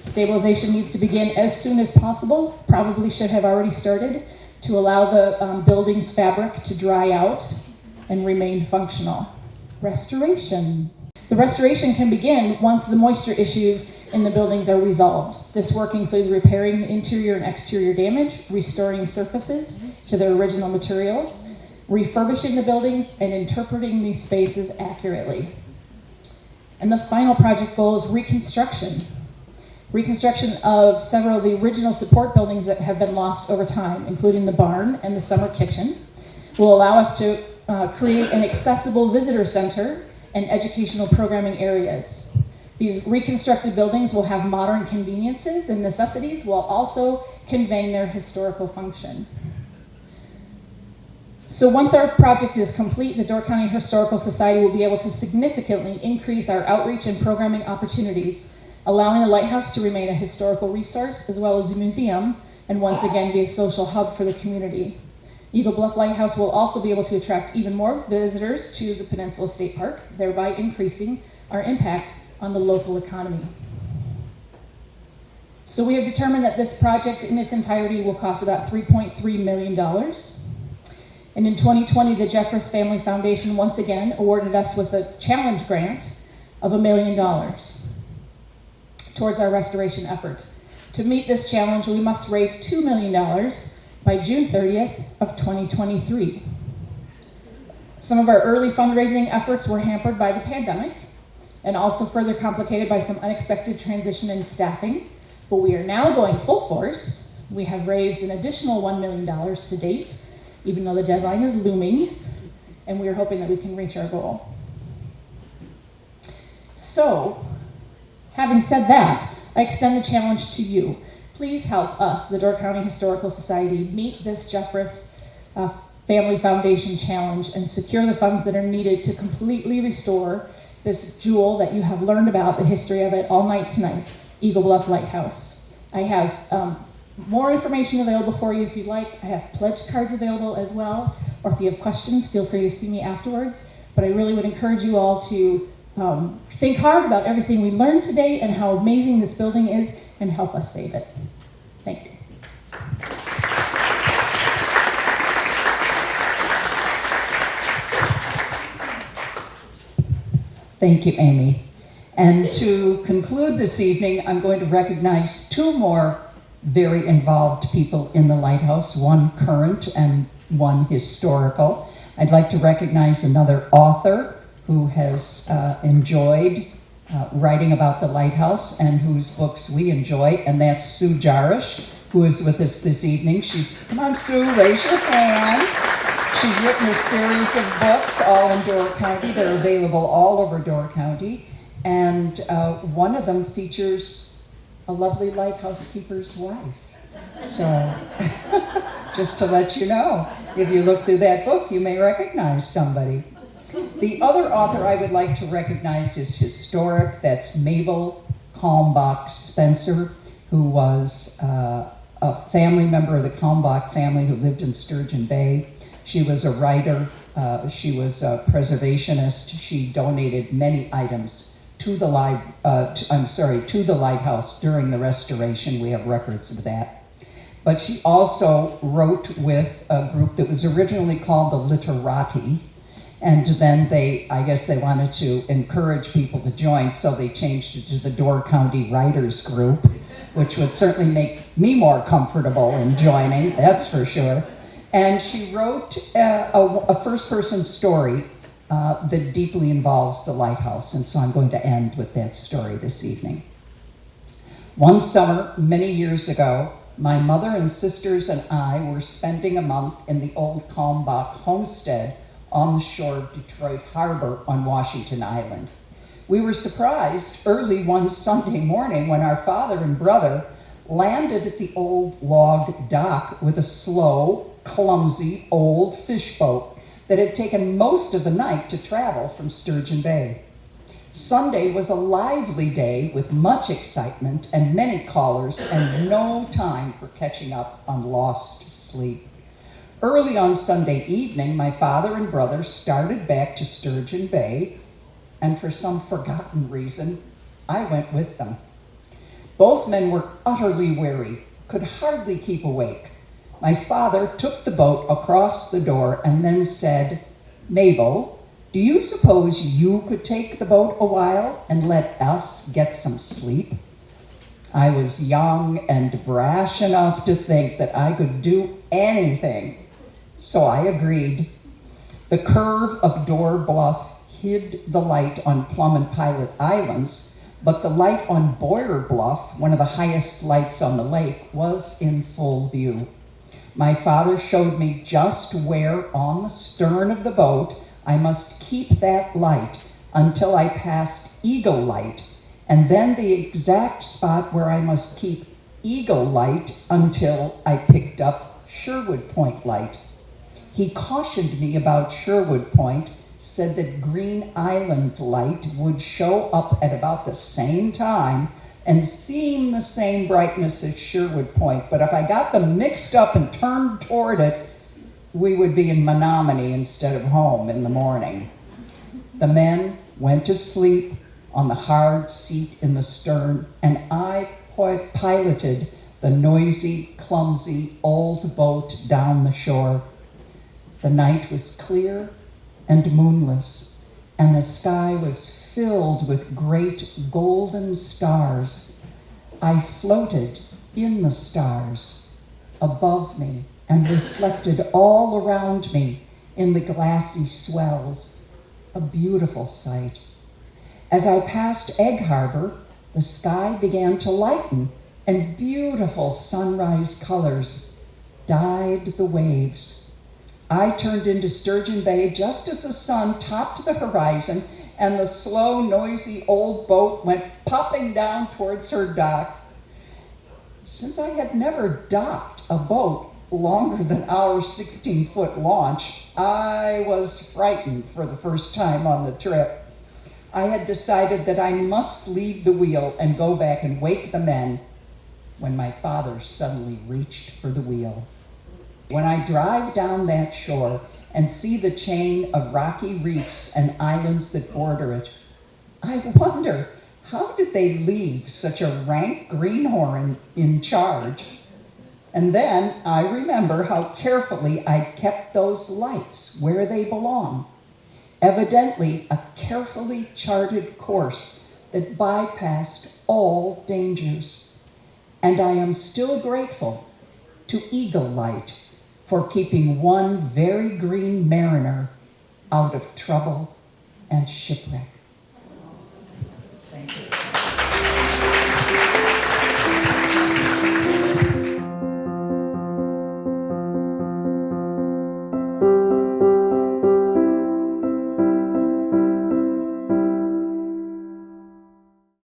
Stabilization needs to begin as soon as possible, probably should have already started, to allow the building's fabric to dry out and remain functional. Restoration. The restoration can begin once the moisture issues in the buildings are resolved. This work includes repairing the interior and exterior damage, restoring surfaces to their original materials, refurbishing the buildings, and interpreting these spaces accurately. And the final project goal is reconstruction. Reconstruction of several of the original support buildings that have been lost over time, including the barn and the summer kitchen, will allow us to create an accessible visitor center and educational programming areas. These reconstructed buildings will have modern conveniences and necessities while also conveying their historical function. So once our project is complete, the Door County Historical Society will be able to significantly increase our outreach and programming opportunities, allowing the lighthouse to remain a historical resource as well as a museum, and once again be a social hub for the community. Eagle Bluff Lighthouse will also be able to attract even more visitors to the Peninsula State Park, thereby increasing our impact on the local economy. So we have determined that this project in its entirety will cost about $3.3 million. And in 2020, the Jeffress Family Foundation once again awarded us with a challenge grant of $1 million towards our restoration effort. To meet this challenge, we must raise $2 million by June 30th of 2023. Some of our early fundraising efforts were hampered by the pandemic and also further complicated by some unexpected transition in staffing, but we are now going full force. We have raised an additional $1 million to date, even though the deadline is looming, and we are hoping that we can reach our goal. So, having said that, I extend the challenge to you. Please help us, the Door County Historical Society, meet this Jeffress Family Foundation challenge and secure the funds that are needed to completely restore this jewel that you have learned about the history of it all night tonight, Eagle Bluff Lighthouse. I have more information available for you if you'd like. I have pledge cards available as well, or if you have questions, feel free to see me afterwards. But I really would encourage you all to think hard about everything we learned today and how amazing this building is, and help us save it. Thank you. Thank you, Amy. And to conclude this evening, I'm going to recognize two more very involved people in the lighthouse, one current and one historical. I'd like to recognize another author who has enjoyed writing about the lighthouse and whose books we enjoy, and that's Sue Jarish, who is with us this evening. Come on, Sue, raise your hand. She's written a series of books, all in Door County. They're available all over Door County, and one of them features a lovely lighthouse keeper's wife. So, just to let you know, if you look through that book, you may recognize somebody. The other author I would like to recognize is historic. That's Mabel Kalmbach Spencer, who was a family member of the Kalmbach family who lived in Sturgeon Bay. She was a writer. She was a preservationist. She donated many items to the lighthouse during the restoration. We have records of that. But she also wrote with a group that was originally called the Literati. And then I guess they wanted to encourage people to join, so they changed it to the Door County Writers Group, which would certainly make me more comfortable in joining, that's for sure. And she wrote a first-person story that deeply involves the lighthouse, and so I'm going to end with that story this evening. One summer, many years ago, my mother and sisters and I were spending a month in the old Kalmbach homestead on the shore of Detroit Harbor on Washington Island. We were surprised early one Sunday morning when our father and brother landed at the old log dock with a slow, clumsy old fish boat that had taken most of the night to travel from Sturgeon Bay. Sunday was a lively day with much excitement and many callers and no time for catching up on lost sleep. Early on Sunday evening, my father and brother started back to Sturgeon Bay, and for some forgotten reason, I went with them. Both men were utterly weary, could hardly keep awake. My father took the boat across the door and then said, "Mabel, do you suppose you could take the boat a while and let us get some sleep?" I was young and brash enough to think that I could do anything, so I agreed. The curve of Door Bluff hid the light on Plum and Pilot Islands, but the light on Boyer Bluff, one of the highest lights on the lake, was in full view. My father showed me just where on the stern of the boat I must keep that light until I passed Eagle Light, and then the exact spot where I must keep Eagle Light until I picked up Sherwood Point Light. He cautioned me about Sherwood Point, said that Green Island Light would show up at about the same time and seem the same brightness as Sherwood Point, but if I got them mixed up and turned toward it, we would be in Menominee instead of home in the morning. The men went to sleep on the hard seat in the stern, and I piloted the noisy, clumsy old boat down the shore. The night was clear and moonless, and the sky was filled with great golden stars. I floated in the stars above me and reflected all around me in the glassy swells, a beautiful sight. As I passed Egg Harbor, the sky began to lighten, and beautiful sunrise colors dyed the waves. I turned into Sturgeon Bay just as the sun topped the horizon and the slow, noisy old boat went popping down towards her dock. Since I had never docked a boat longer than our 16-foot launch, I was frightened for the first time on the trip. I had decided that I must leave the wheel and go back and wake the men when my father suddenly reached for the wheel. When I drive down that shore and see the chain of rocky reefs and islands that border it, I wonder, how did they leave such a rank greenhorn in charge? And then I remember how carefully I kept those lights where they belong. Evidently a carefully charted course that bypassed all dangers. And I am still grateful to Eagle Light for keeping one very green mariner out of trouble and shipwreck.